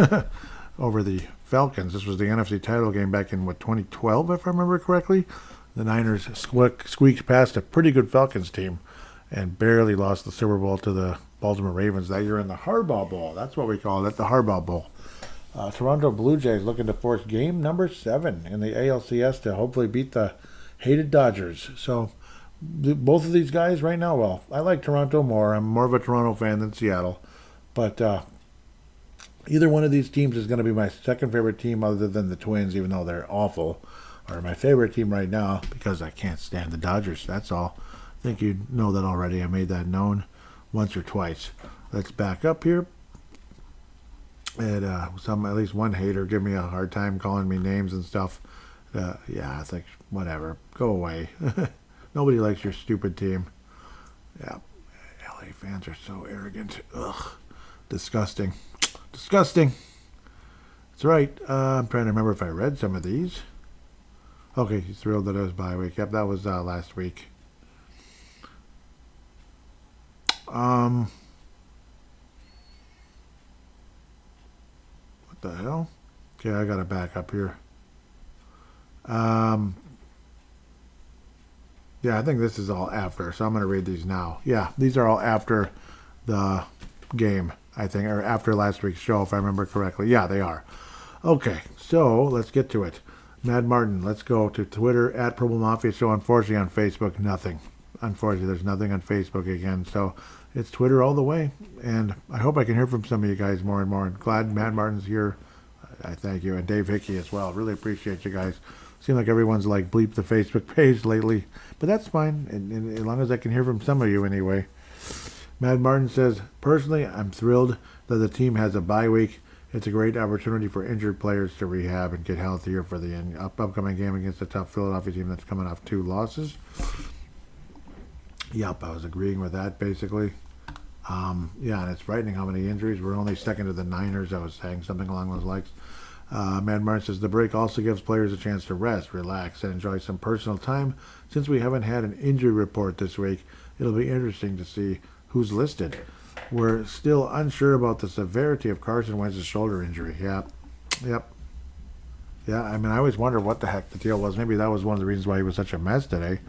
[SPEAKER 1] over the Falcons. This was the NFC title game back in, 2012, if I remember correctly. The Niners squeaked past a pretty good Falcons team and barely lost the Super Bowl to the Baltimore Ravens that year in the Harbaugh Bowl. That's what we call it, the Harbaugh Bowl. Toronto Blue Jays looking to force game number 7 in the ALCS to hopefully beat the hated Dodgers. So both of these guys right now, well, I like Toronto more. I'm more of a Toronto fan than Seattle. But either one of these teams is going to be my second favorite team other than the Twins, even though they're awful. Or my favorite team right now because I can't stand the Dodgers. That's all. I think you know that already. I made that known once or twice. Let's back up here. And at least one hater give me a hard time calling me names and stuff. I think, whatever. Go away. Nobody likes your stupid team. Yeah. LA fans are so arrogant. Ugh. Disgusting. Disgusting. That's right. I'm trying to remember if I read some of these. Okay, he's thrilled that it was bye week. Yep, that was last week. What the hell? Okay, I gotta back up here. Yeah, I think this is all after, so I'm gonna read these now. Yeah, these are all after the game, I think, or after last week's show, if I remember correctly. Yeah, they are. Okay, so let's get to it. Mad Martin, let's go to Twitter at Purple Mafia Show. Unfortunately, on Facebook, nothing. Unfortunately, there's nothing on Facebook again, so it's Twitter all the way. And I hope I can hear from some of you guys more and more. I'm glad Mad Martin's here. I thank you, and Dave Hickey as well. Really appreciate you guys. Seems like everyone's like bleeped the Facebook page lately, but that's fine, and as long as I can hear from some of you anyway. Mad Martin says, personally, I'm thrilled that the team has a bye week. It's a great opportunity for injured players to rehab and get healthier for the upcoming game against a tough Philadelphia team that's coming off 2 losses. Yep, I was agreeing with that, basically. Yeah, and it's frightening how many injuries. We're only second to the Niners. I was saying something along those lines. Mad Martin says, the break also gives players a chance to rest, relax, and enjoy some personal time. Since we haven't had an injury report this week, it'll be interesting to see who's listed. We're still unsure about the severity of Carson Wentz's shoulder injury. Yep. Yeah, I mean, I always wonder what the heck the deal was. Maybe that was one of the reasons why he was such a mess today.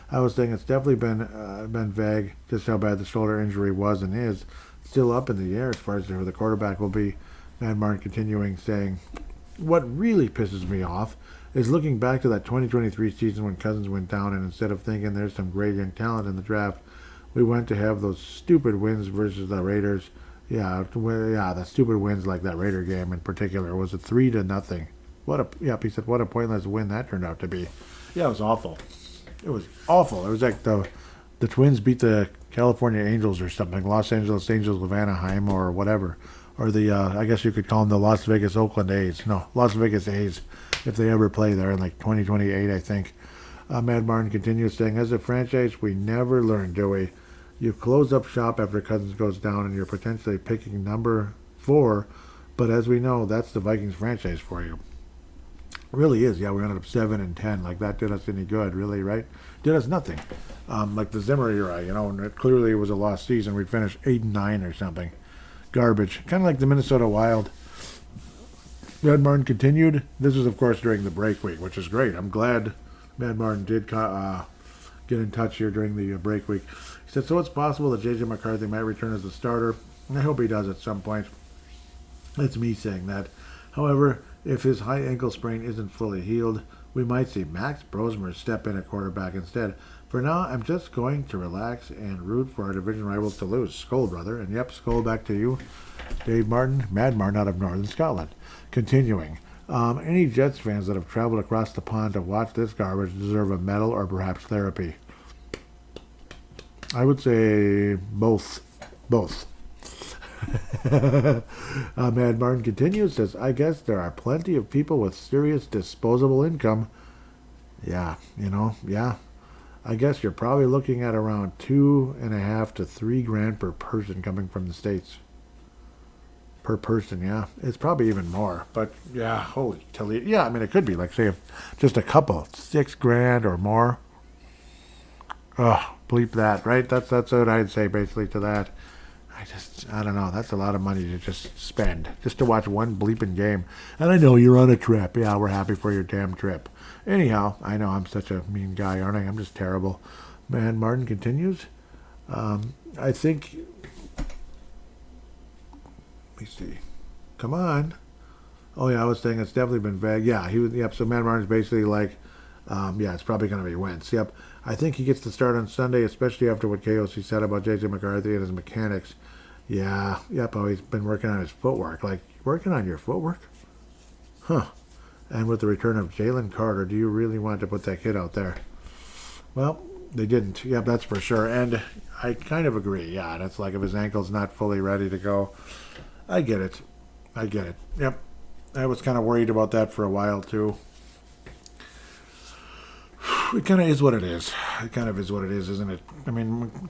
[SPEAKER 1] I was thinking it's definitely been vague just how bad the shoulder injury was and is. Still up in the air as far as who the quarterback will be. Mad Martin continuing saying, what really pisses me off is looking back to that 2023 season when Cousins went down, and instead of thinking there's some great young talent in the draft, we went to have those stupid wins versus the Raiders. Yeah, the stupid wins like that Raider game in particular. Was it 3-0? He said, what a pointless win that turned out to be. Yeah, it was awful. It was awful. It was like the Twins beat the California Angels or something, Los Angeles Angels of Anaheim or whatever. Or the, I guess you could call them the Las Vegas Oakland A's. No, Las Vegas A's, if they ever play there in like 2028, I think. Mad Martin continues saying, as a franchise, we never learn, do we? You close up shop after Cousins goes down and you're potentially picking number 4, but as we know, that's the Vikings franchise for you. It really is. Yeah, we ended up 7-10. Like, that did us any good, really, right? Did us nothing. Like the Zimmer era, and it clearly was a lost season. We'd finish 8-9 or something. Garbage. Kind of like the Minnesota Wild. Mad Martin continued. This was, of course, during the break week, which is great. I'm glad Mad Martin did get in touch here during the break week. He said, so it's possible that J.J. McCarthy might return as a starter. I hope he does at some point. It's me saying that. However, if his high ankle sprain isn't fully healed, we might see Max Brosmer step in at quarterback instead. For now, I'm just going to relax and root for our division rivals to lose. Skol, brother. And yep, Skol back to you. Dave Martin, Mad Martin out of Northern Scotland. Continuing. Any Jets fans that have traveled across the pond to watch this garbage deserve a medal or perhaps therapy. I would say both. Mad Martin continues, says, I guess there are plenty of people with serious disposable income. Yeah. I guess you're probably looking at around $2.5 to $3,000 per person coming from the States. Per person, yeah. It's probably even more. But, yeah, holy Tilly. Yeah, I mean, it could be, like, say, if just a couple, $6,000 or more. Ugh, bleep that, right? That's what I'd say, basically, to that. I don't know. That's a lot of money to just spend, just to watch one bleeping game. And I know you're on a trip. Yeah, we're happy for your damn trip. Anyhow, I know I'm such a mean guy, aren't I? I'm just terrible. Man, Martin continues. I think... Let me see. Come on. Oh, yeah, I was saying it's definitely been vague. Yeah, yep, so Man Martin's basically like, it's probably going to be Wentz. Yep. I think he gets to start on Sunday, especially after what KOC said about J.J. McCarthy and his mechanics. Yeah, yep, he's been working on his footwork. Like, working on your footwork? Huh. And with the return of Jalen Carter, do you really want to put that kid out there? Well, they didn't. Yep, that's for sure. And I kind of agree. Yeah, that's like if his ankle's not fully ready to go. I get it. Yep. I was kind of worried about that for a while, too. It kind of is what it is. It kind of is what it is, isn't it? I mean,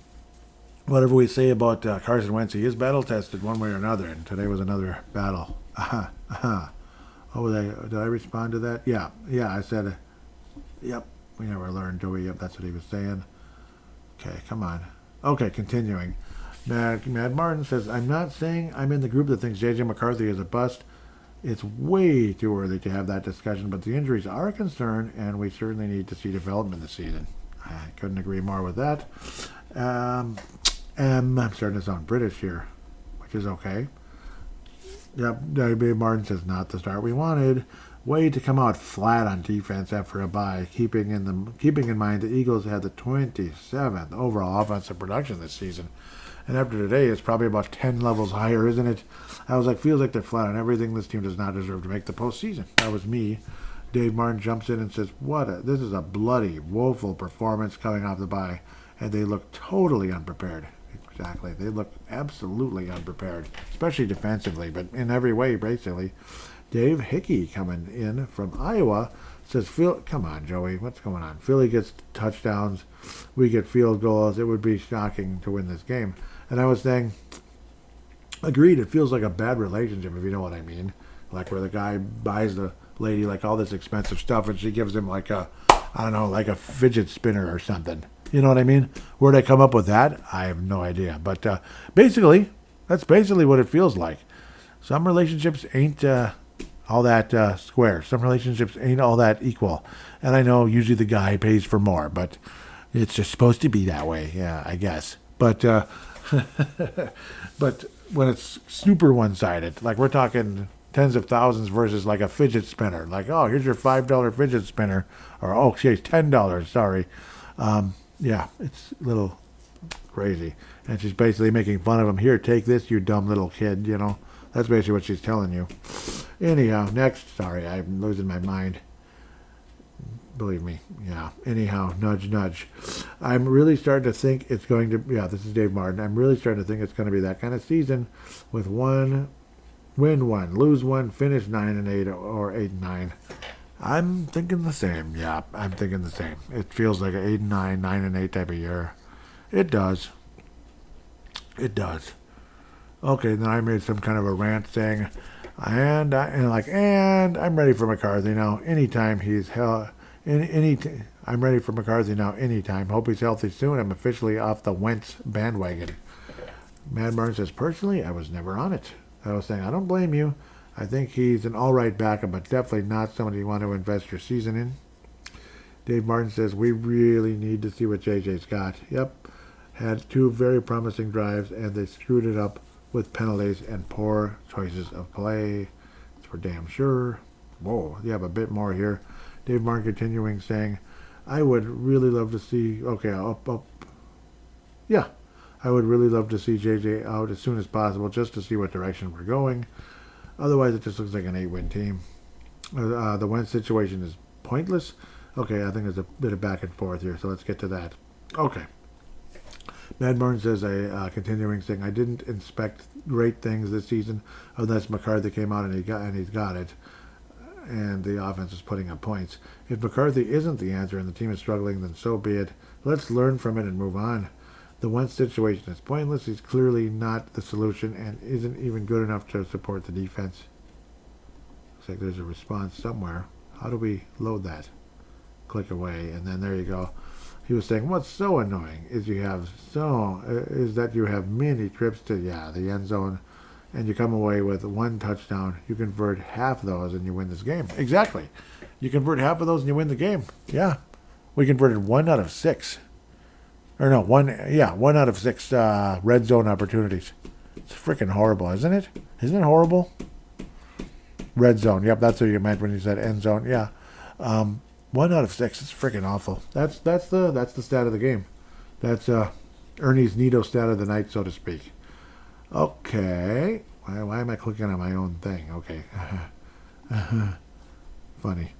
[SPEAKER 1] whatever we say about Carson Wentz, he is battle-tested one way or another, and today was another battle. Oh, did I respond to that? Yeah, I said, yep, we never learned, do we? Yep, that's what he was saying. Okay, come on. Okay, continuing. Mad Martin says, I'm not saying I'm in the group that thinks J.J. McCarthy is a bust. It's way too early to have that discussion, but the injuries are a concern, and we certainly need to see development this season. I couldn't agree more with that. I'm starting to sound British here, which is okay. Yep, W. Martin says not the start we wanted. Way to come out flat on defense after a bye, keeping in mind the Eagles had the 27th overall offensive production this season. And after today, it's probably about 10 levels higher, isn't it? I was like, feels like they're flat on everything. This team does not deserve to make the postseason. That was me. Dave Martin jumps in and says, this is a bloody, woeful performance coming off the bye. And they look totally unprepared. Exactly. They look absolutely unprepared, especially defensively, but in every way, basically. Dave Hickey coming in from Iowa says, come on, Joey, what's going on? Philly gets touchdowns. We get field goals. It would be shocking to win this game. And I was saying, agreed, it feels like a bad relationship, if you know what I mean. Like where the guy buys the lady like all this expensive stuff and she gives him like a fidget spinner or something. You know what I mean? Where'd I come up with that? I have no idea. But basically, that's basically what it feels like. Some relationships ain't all that square. Some relationships ain't all that equal. And I know usually the guy pays for more, but it's just supposed to be that way. Yeah, I guess. But but when it's super one-sided, like we're talking tens of thousands versus like a fidget spinner, like, oh, here's your $5 fidget spinner, or oh, she's $10, sorry. Yeah, it's a little crazy. And she's basically making fun of him. Here, take this, you dumb little kid, you know. That's basically what she's telling you. Anyhow, next, sorry, I'm losing my mind. Believe me, yeah. Anyhow, nudge, nudge. I'm really starting to think it's going to, this is Dave Martin. I'm really starting to think it's going to be that kind of season with win one, lose one, finish 9-8 or 8-9. I'm thinking the same. Yeah, I'm thinking the same. It feels like an 8-9, 9-8 type of year. It does. It does. Okay, then I made some kind of a rant saying, and I'm ready for McCarthy now. Anytime he's hell, I'm ready for McCarthy now. Anytime. Hope he's healthy soon. I'm officially off the Wentz bandwagon. Mad Martin says, personally, I was never on it. I was saying, I don't blame you. I think he's an all right backup, but definitely not somebody you want to invest your season in. Dave Martin says, we really need to see what JJ's got. Yep. Had 2 very promising drives, and they screwed it up with penalties and poor choices of play. That's for damn sure. Whoa, you have a bit more here. Dave Martin continuing saying, I would really love to see, I would really love to see JJ out as soon as possible just to see what direction we're going. Otherwise, it just looks like an 8-win team. The Wentz situation is pointless. Okay, I think there's a bit of back and forth here, so let's get to that. Okay. Mad Martin says, continuing saying, I didn't expect great things this season unless McCarthy came out and he's got it. And the offense is putting up points. If McCarthy isn't the answer and the team is struggling, then so be it. Let's learn from it and move on. The Wentz situation is pointless. He's clearly not the solution and isn't even good enough to support the defense. Looks like there's a response somewhere. How do we load that? Click away, and then there you go. He was saying, what's so annoying is that you have many trips to the end zone, and you come away with 1 touchdown. You convert half of those, and you win this game. Exactly. You convert half of those, and you win the game. Yeah. We converted 1 out of 6. Or no, 1 out of 6 red zone opportunities. It's freaking horrible, isn't it? Isn't it horrible? Red zone. Yep, that's what you meant when you said end zone. Yeah. 1 out of 6. It's freaking awful. That's the stat of the game. That's Ernie's Nito stat of the night, so to speak. Okay. Why am I clicking on my own thing? Okay. Funny.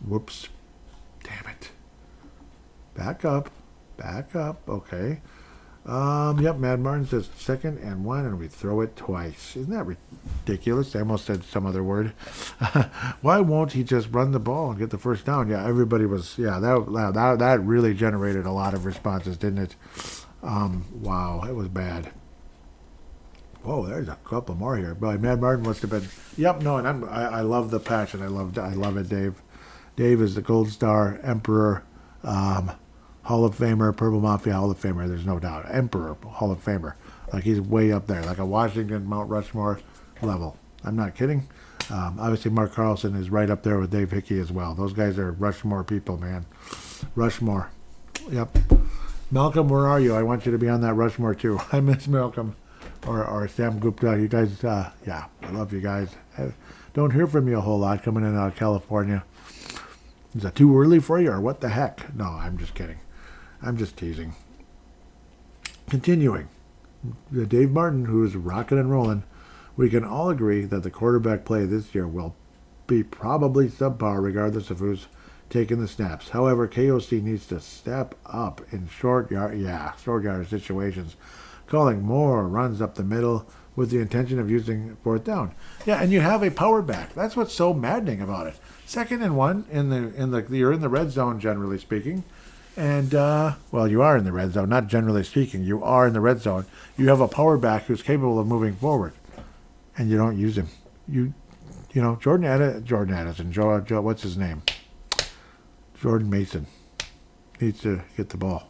[SPEAKER 1] Whoops. Damn it. Back up. Okay. Yep, Mad Martin says 2nd and 1, and we throw it twice. Isn't that ridiculous? I almost said some other word. Why won't he just run the ball and get the first down? Yeah, everybody was, that really generated a lot of responses, didn't it? Wow, it was bad. Whoa, there's a couple more here. But Mad Martin must have been, and I love the passion. I love it, Dave. Dave is the Gold Star Emperor, Hall of Famer, Purple Mafia Hall of Famer, there's no doubt. Emperor Hall of Famer. Like he's way up there, like a Washington Mount Rushmore level. I'm not kidding. Obviously, Mark Carlson is right up there with Dave Hickey as well. Those guys are Rushmore people, man. Rushmore. Yep. Malcolm, where are you? I want you to be on that Rushmore too. I miss Malcolm or Sam Gupta. You guys, yeah, I love you guys. I don't hear from you a whole lot coming in out of California. Is that too early for you or what the heck? No, I'm just kidding. I'm just teasing. Continuing. Dave Martin, who's rocking and rolling, we can all agree that the quarterback play this year will be probably subpar regardless of who's taking the snaps. However, KOC needs to step up in short yard situations, calling more runs up the middle with the intention of using fourth down. Yeah, and you have a power back. That's what's so maddening about it. 2nd and 1 you're in the red zone, generally speaking. And, well, you are in the red zone, not generally speaking. You are in the red zone. You have a power back who's capable of moving forward, and you don't use him. You know, Jordan Addison, Joe, what's his name? Jordan Mason needs to get the ball.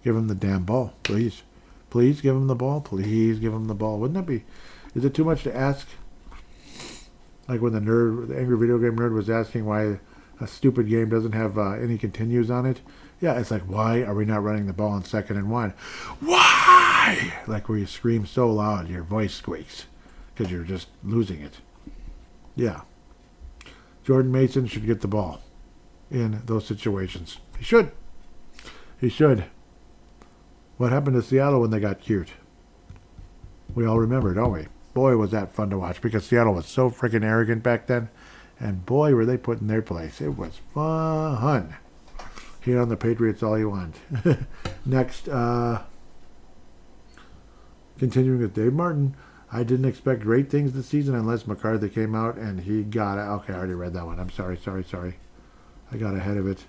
[SPEAKER 1] Give him the damn ball, please. Please give him the ball. Please give him the ball. Wouldn't that be, is it too much to ask? Like when the angry video game nerd was asking why a stupid game doesn't have any continues on it. Yeah, it's like, why are we not running the ball on 2nd and 1? Why? Like where you scream so loud, your voice squeaks because you're just losing it. Yeah. Jordan Mason should get the ball in those situations. He should. He should. What happened to Seattle when they got cute? We all remember, don't we? Boy, was that fun to watch because Seattle was so freaking arrogant back then. And boy, were they put in their place. It was fun. Hate on the Patriots all you want. Next, continuing with Dave Martin. I didn't expect great things this season unless McCarthy came out and he got it. Okay, I already read that one. I'm sorry. I got ahead of it.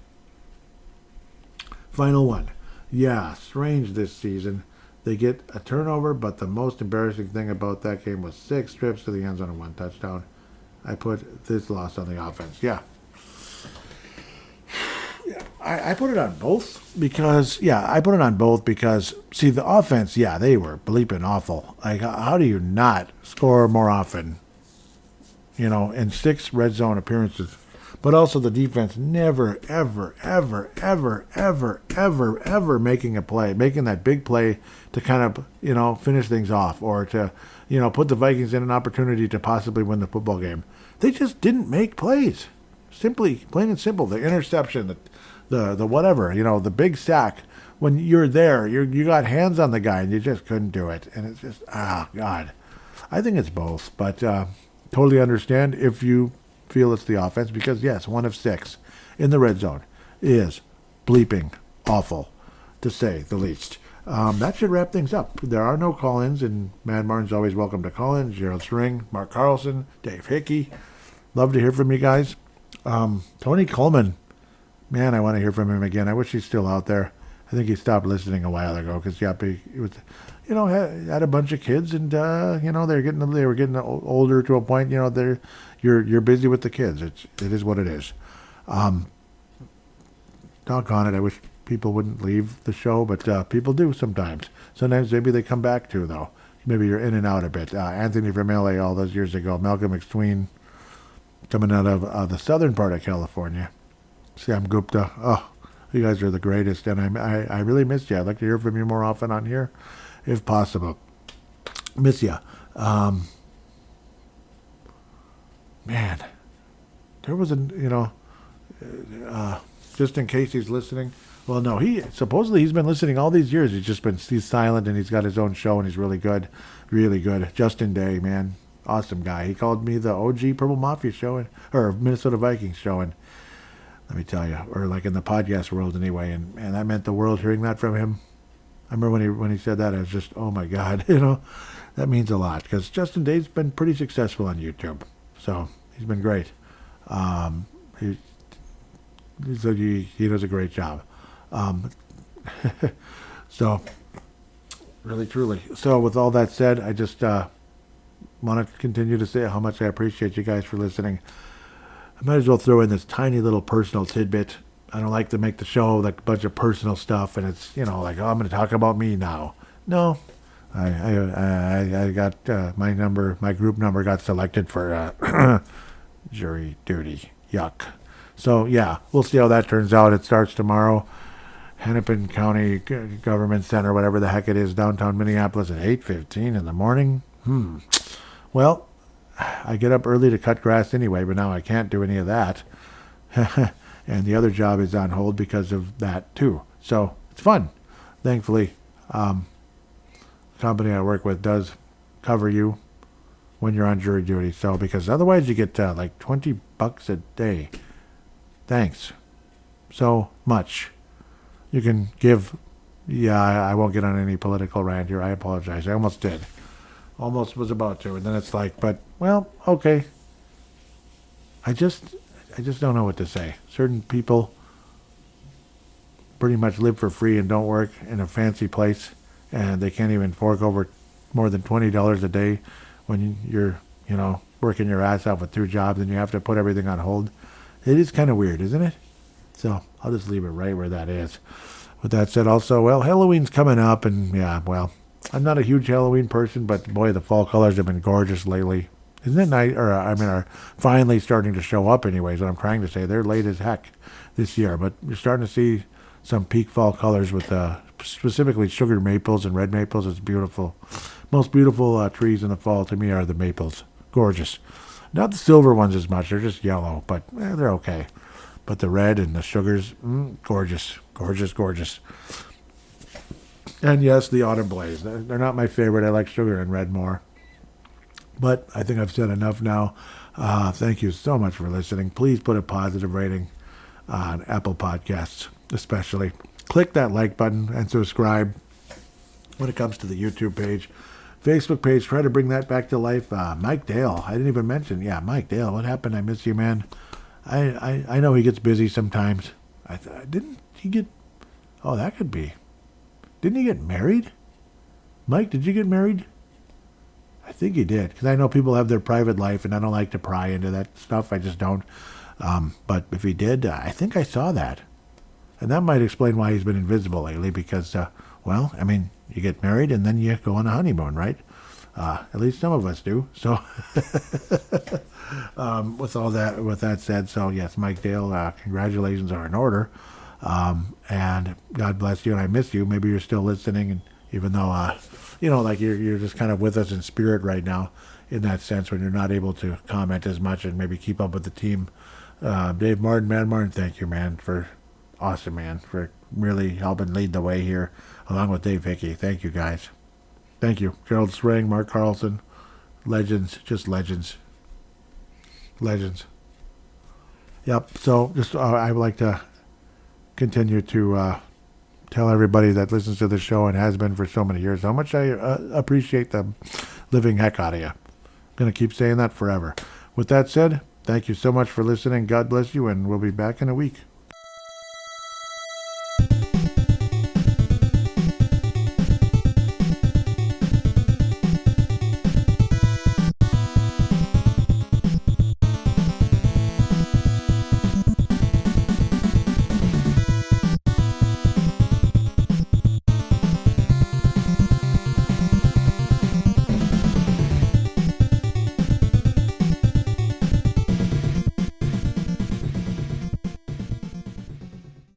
[SPEAKER 1] Final one. Yeah, strange this season. They get a turnover, but the most embarrassing thing about that game was 6 trips to the end zone and 1 touchdown. I put this loss on the offense. Yeah. I put it on both because, see, the offense, yeah, they were bleeping awful. Like, how do you not score more often, in 6 red zone appearances? But also the defense never, ever, ever, ever, ever, ever, ever making a play, making that big play to kind of, finish things off or to, put the Vikings in an opportunity to possibly win the football game. They just didn't make plays. Simply, plain and simple, the interception, the whatever, the big sack. When you're there, you got hands on the guy and you just couldn't do it. And it's just, God. I think it's both, but totally understand if you feel it's the offense because, yes, 1 of 6 in the red zone is bleeping awful, to say the least. That should wrap things up. There are no call-ins, and Mad Martin's always welcome to call in. Gerald String, Mark Carlson, Dave Hickey. Love to hear from you guys. Tony Coleman, man, I want to hear from him again. I wish he's still out there. I think he stopped listening a while ago because he was, had a bunch of kids, and they were getting older to a point. You're busy with the kids. It is what it is. Doggone it, I wish people wouldn't leave the show, but people do sometimes. Sometimes maybe they come back too, though. Maybe you're in and out a bit. Anthony from LA all those years ago. Malcolm McSween coming out of the southern part of California. Sam Gupta. Oh, you guys are the greatest, and I really miss you. I'd like to hear from you more often on here, if possible. Miss you. Man, there was just in case he's listening. Well, no, he's been listening all these years. He's silent, and he's got his own show, and he's really good. Justin Day, man, awesome guy. He called me the OG Purple Mafia show, or Minnesota Vikings show, and let me tell you, or like in the podcast world anyway, and that meant the world hearing that from him. I remember when he said that, I was just, oh my God, that means a lot, because Justin Day's been pretty successful on YouTube, so he's been great. He does a great job. So, really, truly. So, with all that said, I just want to continue to say how much I appreciate you guys for listening. I might as well throw in this tiny little personal tidbit. I don't like to make the show like a bunch of personal stuff, and it's, like, oh, I'm going to talk about me now. No, I got my group number got selected for jury duty. Yuck. So yeah, we'll see how that turns out. It starts tomorrow. Hennepin County Government Center, whatever the heck it is, downtown Minneapolis at 8:15 in the morning. Well, I get up early to cut grass anyway, but now I can't do any of that. And the other job is on hold because of that too. So it's fun. Thankfully, the company I work with does cover you when you're on jury duty. So because otherwise you get like $20 a day. Thanks so much. You can give. Yeah, I won't get on any political rant here. I apologize. I almost did. Almost was about to, and then it's like, but well, okay. I just don't know what to say. Certain people pretty much live for free and don't work in a fancy place, and they can't even fork over more than $20 a day when you're, working your ass off with 2 jobs and you have to put everything on hold. It is kind of weird, isn't it? So I'll just leave it right where that is. With that said, also, well, Halloween's coming up, and yeah, well, I'm not a huge Halloween person, but boy, the fall colors have been gorgeous lately. Isn't it nice? Or are finally starting to show up anyways, what I'm trying to say. They're late as heck this year, but you're starting to see some peak fall colors with specifically sugar maples and red maples. It's beautiful. Most beautiful trees in the fall to me are the maples. Gorgeous. Not the silver ones as much. They're just yellow, but they're okay. But the red and the sugars, gorgeous. Gorgeous, gorgeous. And yes, the autumn blaze. They're not my favorite. I like sugar and red more. But I think I've said enough now. Thank you so much for listening. Please put a positive rating on Apple Podcasts, especially. Click that like button and subscribe when it comes to the YouTube page. Facebook page, try to bring that back to life. Mike Dale, I didn't even mention. Yeah, Mike Dale, what happened? I miss you, man. I know he gets busy sometimes. Didn't he get... Oh, that could be. Didn't he get married? Mike, did you get married? I think he did, because I know people have their private life, and I don't like to pry into that stuff. I just don't. But if he did, I think I saw that. And that might explain why he's been invisible lately, because, you get married, and then you go on a honeymoon, right? At least some of us do. So, with that said, so yes, Mike Dale, congratulations are in order. And God bless you, and I miss you. Maybe you're still listening, and even though, you're just kind of with us in spirit right now, in that sense, when you're not able to comment as much and maybe keep up with the team. Dave Martin, Man Martin, thank you, man, for really helping lead the way here, along with Dave Hickey. Thank you, guys. Thank you. Gerald Spring, Mark Carlson, legends, just legends. Legends. Yep, so just I would like to continue to tell everybody that listens to the show and has been for so many years how much I appreciate the living heck out of you. I'm going to keep saying that forever. With that said, thank you so much for listening. God bless you, and we'll be back in a week.